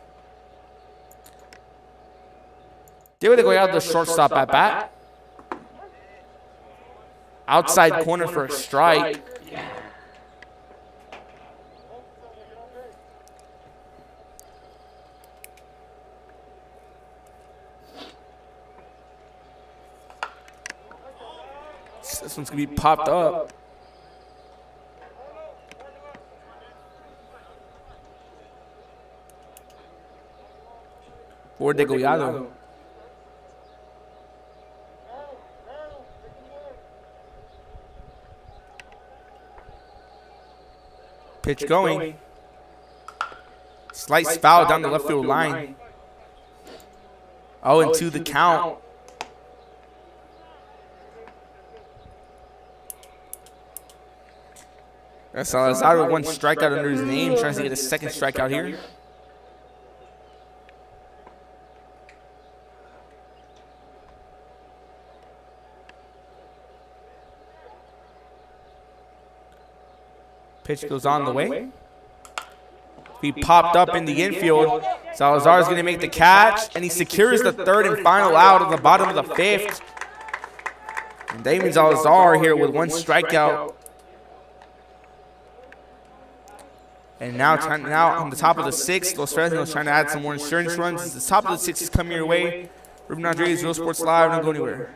Debe de go out the shortstop at bat. Outside corner for a strike. This one's going to be popped up. For Degollado. Pitch going. Slice foul down the left field line. 0-2 the count. Salazar with one strikeout under his name, tries to get a second strikeout here. Pitch goes on the way. He popped up in the infield. Salazar is going to make the catch, and he secures the third and final out at the bottom of the fifth. And Damon Salazar here with one strikeout. And now on the top of the sixth, Los Fresnos trying to add some more insurance runs. The top of the sixth is coming your way. Ruben Rodriguez, Real Sports Live, don't go anywhere.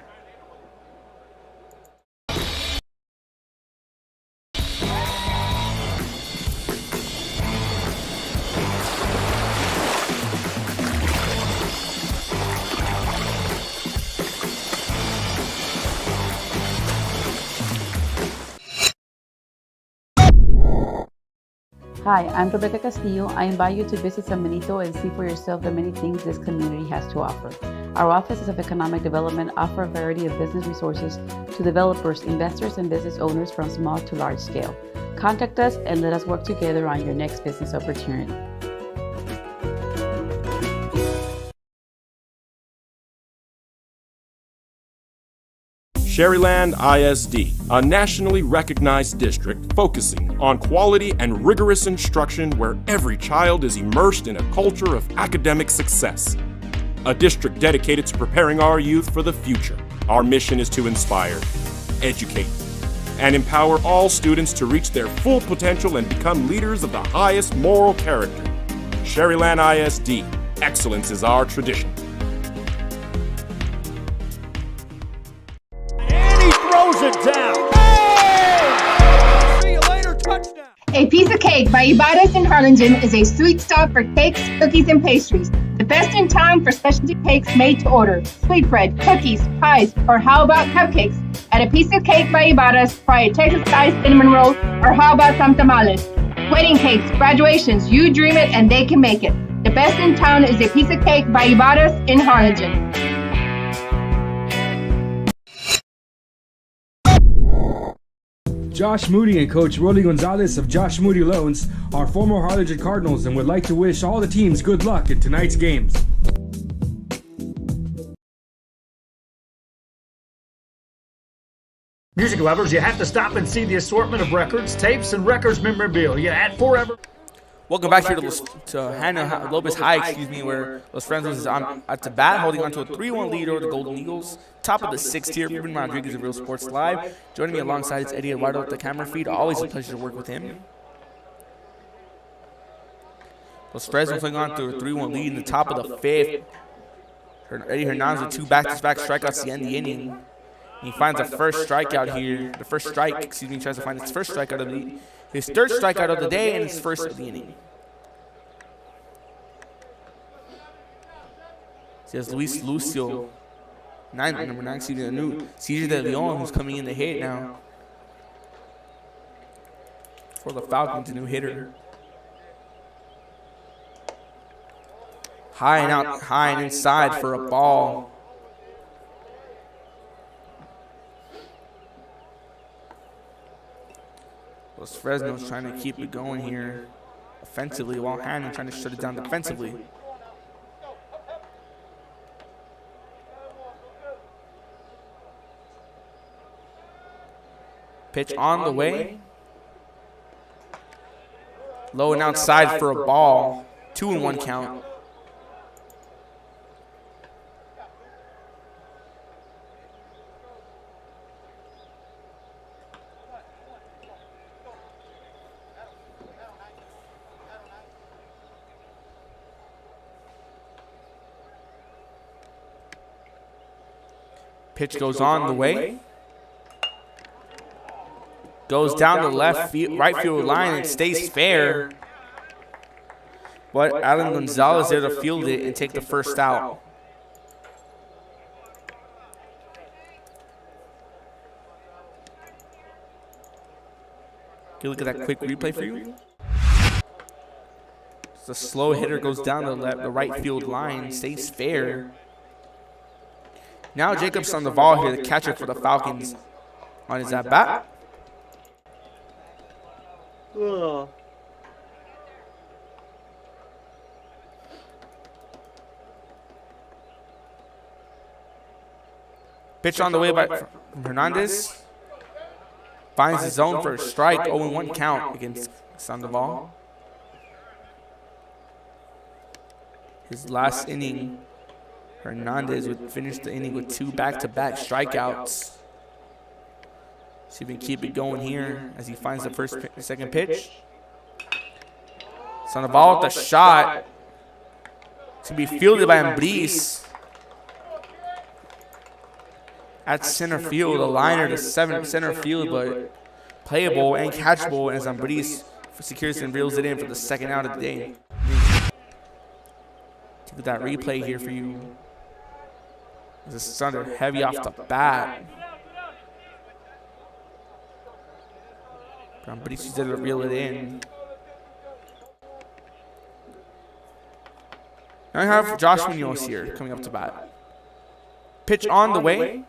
Hi, I'm Rebecca Castillo. I invite you to visit San Benito and see for yourself the many things this community has to offer. Our offices of economic development offer a variety of business resources to developers, investors, and business owners from small to large scale. Contact us and let us work together on your next business opportunity. Sherryland ISD, a nationally recognized district focusing on quality and rigorous instruction where every child is immersed in a culture of academic success. A district dedicated to preparing our youth for the future. Our mission is to inspire, educate, and empower all students to reach their full potential and become leaders of the highest moral character. Sherryland ISD, excellence is our tradition. Throws it down. Hey! See you later, touchdown. A Piece of Cake by Ibarras in Harlingen is a sweet stop for cakes, cookies, and pastries. The best in town for specialty cakes made to order. Sweetbread, cookies, pies, or how about cupcakes? At A Piece of Cake by Ibarras, try a Texas-style cinnamon roll, or how about some tamales? Wedding cakes, graduations, you dream it and they can make it. The best in town is A Piece of Cake by Ibarras in Harlingen. Josh Moody and Coach Rolly Gonzalez of Josh Moody Loans are former Harlingen Cardinals and would like to wish all the teams good luck in tonight's games. Music lovers, you have to stop and see the assortment of records, tapes, and records memorabilia at Forever. Welcome back here to Hanna Lopez High, where Los Fresnos is at the bat, holding on to a 3-1 lead over the Golden Eagles. Top of the sixth here, Ruben Rodriguez of Real Sports Live. Joining me alongside is Eddie Eduardo at the camera feed. Always a pleasure to work with him. Los Fresnos holding on to a 3-1 lead in the top of the fifth. Eddie Hernandez with two back-to-back strikeouts to end the inning. He finds a first strikeout here. The first strike, excuse me, tries to find his first strikeout of his third strikeout of the day and his first of the inning. He has Luis Lucio, number 9, the new Cesar de Leon, who's coming in to hit now for the Falcons, a new hitter. High and out, high and inside for a ball. Los Fresnos trying to keep it going here offensively, while Hanna trying to shut it down defensively. Pitch on the way. Low and outside for a ball. 2-1 count. Pitch goes on the way. Goes down the right field line and stays fair. But Alan Gonzalez there to field it and take the first out. Can you look at that quick replay for you? The slow hitter goes down the right field line, stays fair. Now Jacobs on the ball here, the catcher for the Falcons on his at bat. Ugh. Pitch on the way by from Hernandez. Finds his zone for a strike. 0-1 count against Sandoval. His last inning, Hernandez would finish the inning with 2 back-to-back strikeouts. See if we can keep it going here as he finds the second pitch. Sandoval with the shot. It's going to be fielded by Ambriz. At center field, a liner to center field, but playable and catchable as Ambriz secures and reels it in for the second out of the day. Look at that replay here for you. This is under heavy off the bat. Ambriz did to reel it in. Now I have Josh Munoz here coming up to bat. Pitch on the way.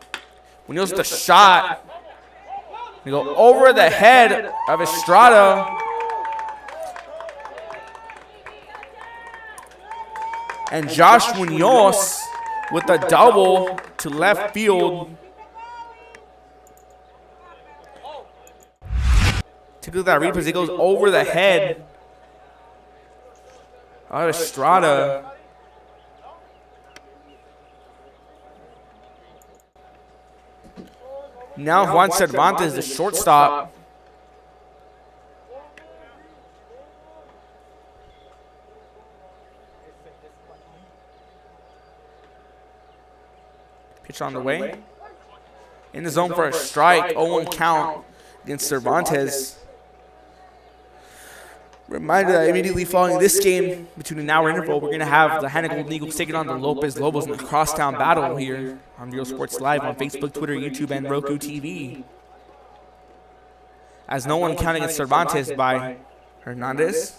Munoz with the shot. We go over the head of Estrada. And Josh Munoz with a double to left field. Take a look at that replay. It goes over the head of Estrada. Now Juan Cervantes, the shortstop. Pitch on the way. In the zone for a strike. 0-1 count against Cervantes. Reminder that immediately following this game, between an hour interval, we're going to have the Hanna Golden Eagles taking on the Lopez Lobos in a crosstown battle here on Real Sports Live on Facebook, Twitter, YouTube, and Roku TV. As no one counting against Cervantes by Hernandez.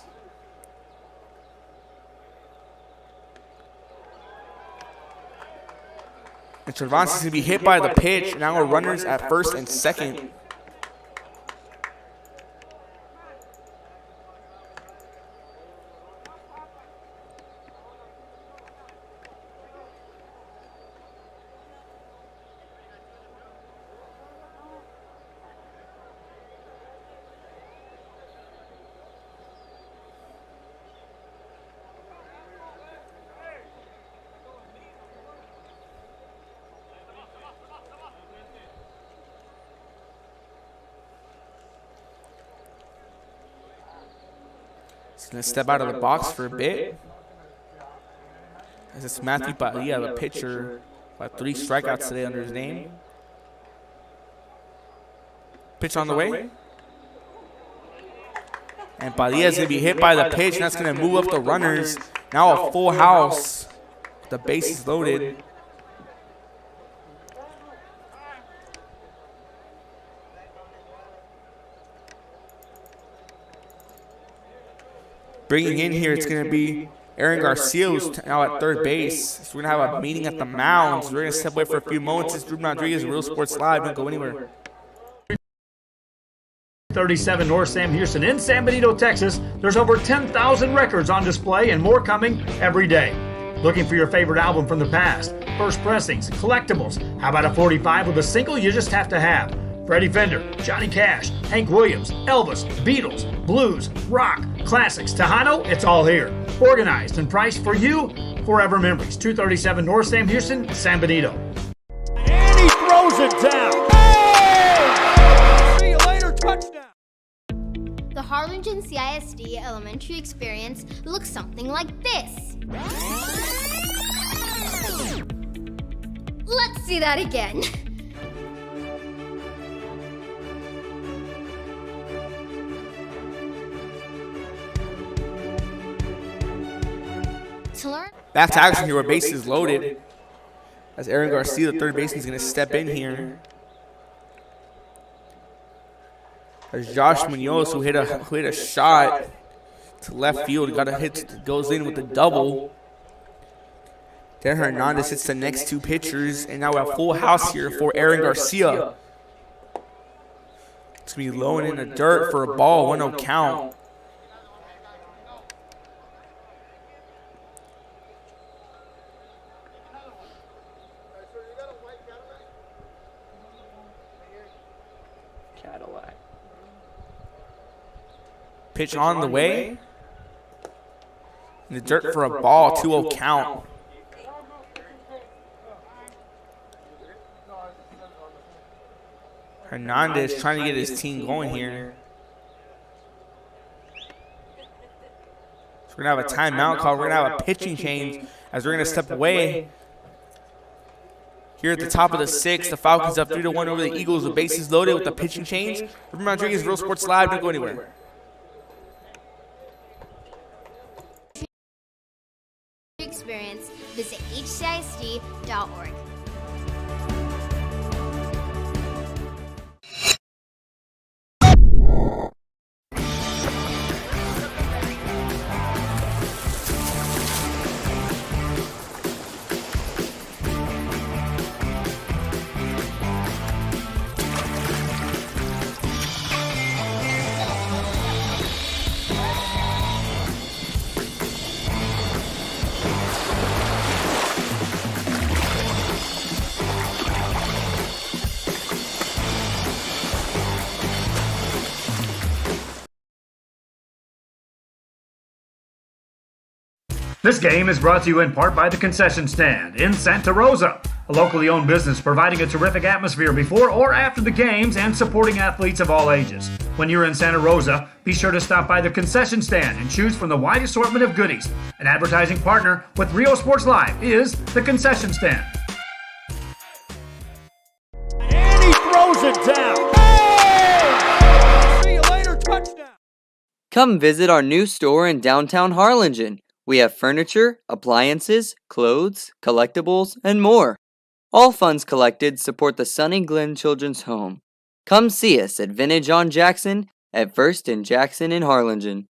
And Cervantes is going to be hit by the pitch. Now we're runners at first and second. He's going to step out of the box for a bit. As it's Matthew Padilla, the pitcher, with 3 strikeouts today under his name. Pitch on the way. And Padilla is going to be hit by the pitch, and that's going to move up the runners. Now a full house. The bases loaded. Bringing in here, it's going to be Aaron Garcia, who's now at third base. So we're going to have a meeting at the mound. So we're going to step away for a few moments. It's Drew Rodriguez, Real Sports Live. Don't go anywhere. 37 North Sam Houston in San Benito, Texas. There's over 10,000 records on display and more coming every day. Looking for your favorite album from the past? First pressings, collectibles. How about a 45 with a single you just have to have? Freddie Fender, Johnny Cash, Hank Williams, Elvis, Beatles, blues, rock, classics, Tejano, it's all here. Organized and priced for you. Forever Memories, 237 North Sam Houston, San Benito. And he throws it down. Hey! See you later, touchdown. The Harlingen CISD elementary experience looks something like this. Let's see that again. Back to action here where base is loaded. As Aaron Garcia, the third baseman, is going to step in here. As Josh Munoz, who hit a shot to left field, got a hit, goes in with a double. Then Hernandez hits the next 2 pitchers, and now we have full house here for Aaron Garcia. It's going to be low and in the dirt for a ball, 1-0 count. Cadillac. Pitch on the way. In the dirt for a ball, 2-0 count. Hernandez trying to get his team going here. So we're going to have a timeout call. We're going to have a pitching change as we're going to step away. Here at the top of the 6th, the Falcons up 3-1 over the Eagles with bases loaded with the pitching change. Raymond Rodriguez, Real Sports Live, don't go anywhere. Experience, visit hcisd.org. This game is brought to you in part by the Concession Stand in Santa Rosa, a locally owned business providing a terrific atmosphere before or after the games and supporting athletes of all ages. When you're in Santa Rosa, be sure to stop by the Concession Stand and choose from the wide assortment of goodies. An advertising partner with Rio Sports Live is the Concession Stand. And he throws it down. Hey! See you later, touchdown. Come visit our new store in downtown Harlingen. We have furniture, appliances, clothes, collectibles, and more. All funds collected support the Sunny Glen Children's Home. Come see us at Vintage on Jackson at First and Jackson in Harlingen.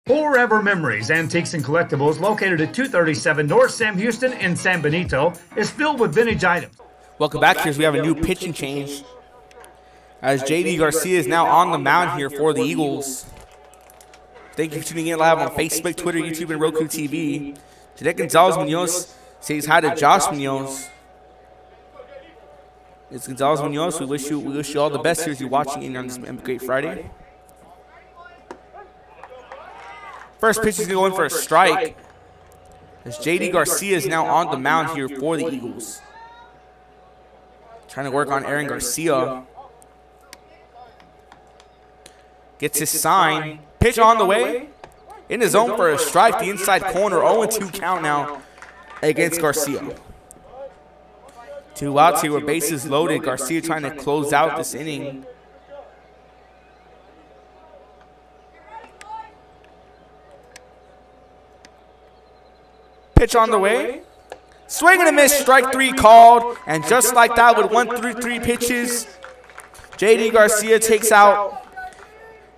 Forever Memories, Antiques and Collectibles, located at 237 North Sam Houston in San Benito, is filled with vintage items. Welcome back, here. We have a new pitching change as JD Garcia is now on the mound here for the Eagles. Thank you for tuning in live on Facebook, Twitter, YouTube, and Roku TV. Today, Gonzalez Munoz says hi to Josh Munoz. It's Gonzalez Munoz. We wish you all the best here as you're watching in on this great Friday. First pitch is going to go in for a strike as JD Garcia is now on the mound here for the Eagles. Trying to work on Aaron Garcia. Gets his sign. Pitch on the way. In the zone for a strike. The inside corner. 0-2 count now against Garcia. 2 outs here with bases loaded. Garcia trying to close out this inning. Pitch on the way. Swing and a miss. Strike 3 called. And just like that, with 1-3 pitches, JD Garcia takes out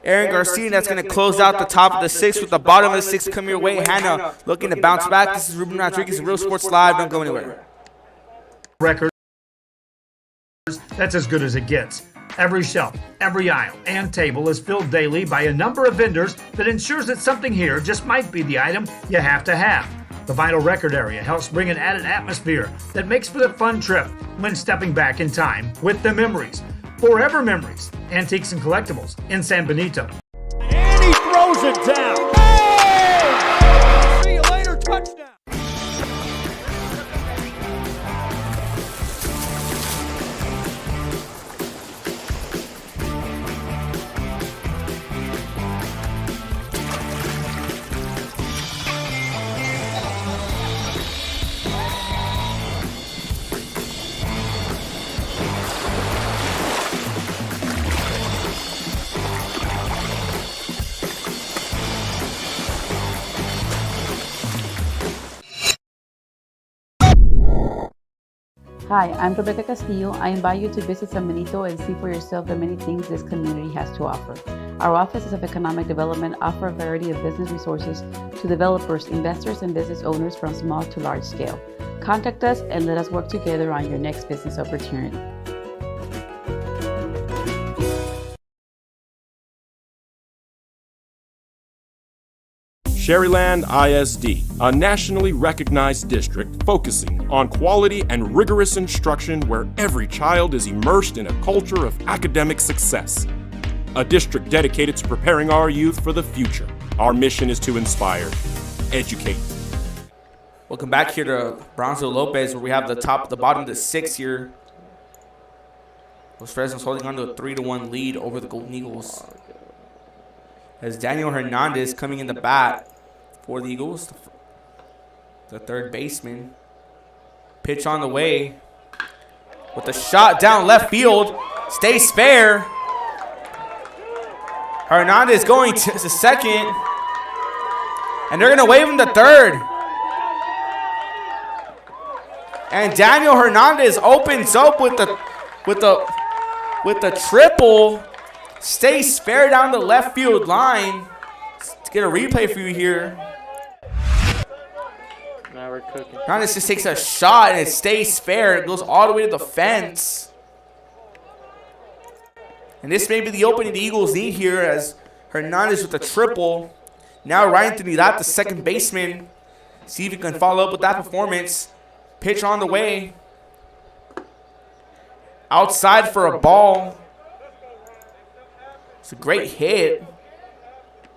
Aaron Garcia. And that's going to close out the top of the 6th with the bottom of the 6th coming your way. Hanna looking to bounce back. This is Ruben Rodriguez, Real Sports Live. Don't go anywhere. Record that's as good as it gets. Every shelf, every aisle, and table is filled daily by a number of vendors that ensures that something here just might be the item you have to have. The vinyl record area helps bring an added atmosphere that makes for the fun trip when stepping back in time with the memories. Forever Memories, Antiques and Collectibles in San Benito. And he throws it down. Hey! See you later, touchdown. Hi, I'm Rebecca Castillo. I invite you to visit San Benito and see for yourself the many things this community has to offer. Our offices of economic development offer a variety of business resources to developers, investors, and business owners from small to large scale. Contact us and let us work together on your next business opportunity. Sherryland ISD, a nationally recognized district focusing on quality and rigorous instruction where every child is immersed in a culture of academic success. A district dedicated to preparing our youth for the future. Our mission is to inspire, educate. Welcome back here to Brownsville Lopez, where we have the bottom of the 6 here. Los Fresnos holding on to a 3-1 lead over the Golden Eagles. As Daniel Hernandez coming in the bat for the Eagles, the third baseman. Pitch on the way with a shot down left field. Stays fair. Hernandez going to second. And they're going to wave him to third. And Daniel Hernandez opens up with the triple. Stays fair down the left field line. Let's get a replay for you here. Now we're cooking. Hernandez just takes a shot and it stays fair. It goes all the way to the fence. And this may be the opening the Eagles need here, as Hernandez with a triple. Now Ryan Trinidad, the second baseman. See if he can follow up with that performance. Pitch on the way. Outside for a ball. It's a great hit.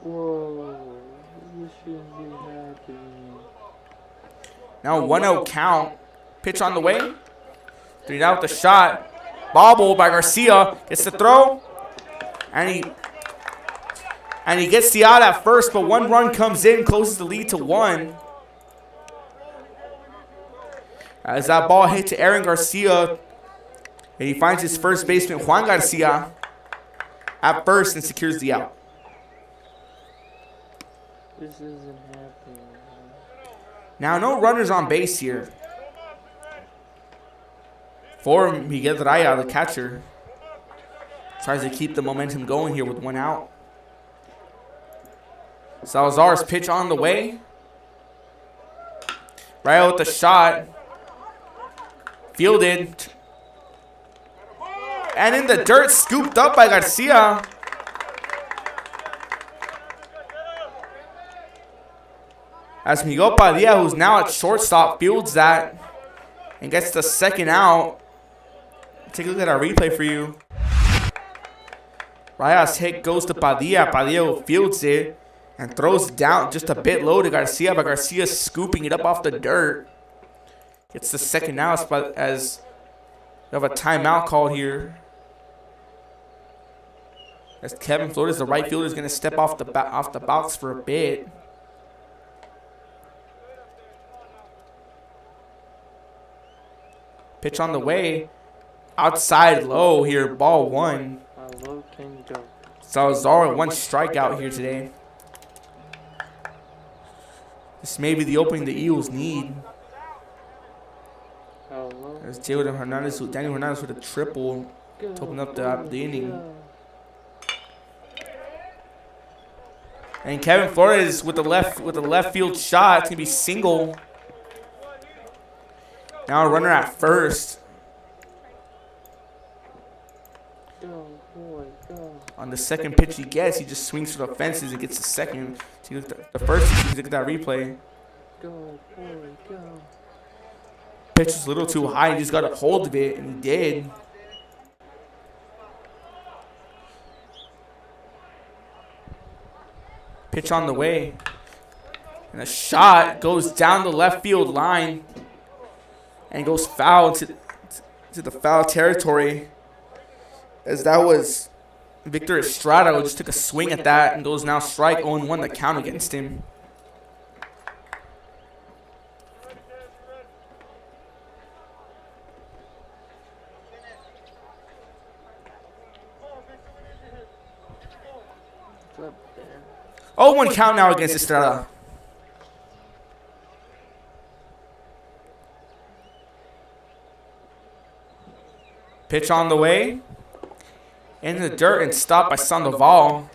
Whoa, you shouldn't be happy. Now 1-0 count. Pitch on the way. Trinidad with the shot. Bobbled by Garcia. Gets the throw. And he gets the out at first, but one run comes in, closes the lead to 1. As that ball hit to Aaron Garcia, and he finds his first baseman, Juan Garcia, at first and secures the out. This isn't happening. Now, no runners on base here for Miguel Raya, the catcher. Tries to keep the momentum going here with 1 out. Salazar's pitch on the way. Raya with the shot. Fielded. And in the dirt, scooped up by Garcia. As Miguel Padilla, who's now at shortstop, fields that and gets the second out. Take a look at our replay for you. Raya's hit goes to Padilla. Padilla fields it and throws it down just a bit low to Garcia, but Garcia's scooping it up off the dirt. Gets the second out as we have a timeout called here. As Kevin Flores, the right fielder, is going to step off the box for a bit. Pitch on the way. Outside low here, ball 1. How low can you go? Salazar, 1 strikeout here today. This may be the opening the Eagles need. How low? There's Daniel Hernandez with a triple to open up the inning. And Kevin Flores with the left field shot. It's gonna be single. Now a runner at first. Go, boy, go. On the second pitch he gets, he just swings for the fences and gets the second. See, the first, look at that replay. Go, boy, go. Pitch was a little too high. He just got a hold of it, and he did. Pitch on the way. And a shot goes down the left field line and goes foul to the foul territory. As that was Victor Estrada, who just took a swing at that and goes now strike 0-1 the count against him. Up there. 0-1 count now against Estrada. Pitch on the way. In the dirt and stopped by Sandoval.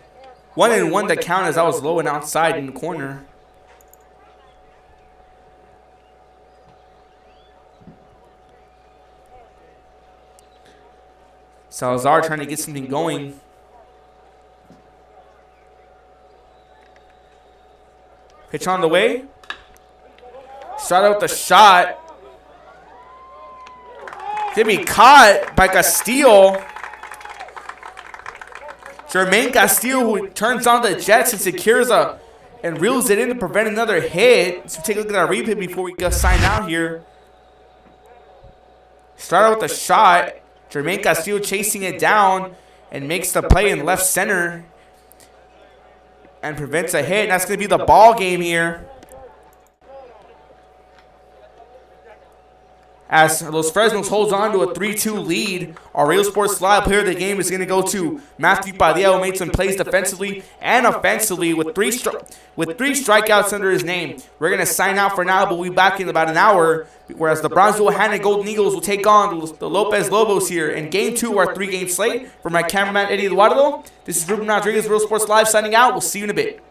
1-1 to count as I was low and outside in the corner. Salazar trying to get something going. Pitch on the way. Start out with the shot. Gonna be caught by Castillo. Jermaine Castillo, who turns on the Jets and secures and reels it in to prevent another hit. So take a look at our replay before we go sign out here. Start out with the shot. Jermaine Castillo chasing it down and makes the play in left center and prevents a hit. And that's going to be the ball game here. As Los Fresnos holds on to a 3-2 lead, our Real Sports Live player of the game is going to go to Matthew Padilla, who made some plays defensively and offensively with three strikeouts under his name. We're going to sign out for now, but we'll be back in about an hour, whereas the Brownsville Hanna Golden Eagles will take on the Lopez Lobos here in Game 2 of our 3-game slate. For my cameraman, Eddie Eduardo, this is Ruben Rodriguez, Real Sports Live, signing out. We'll see you in a bit.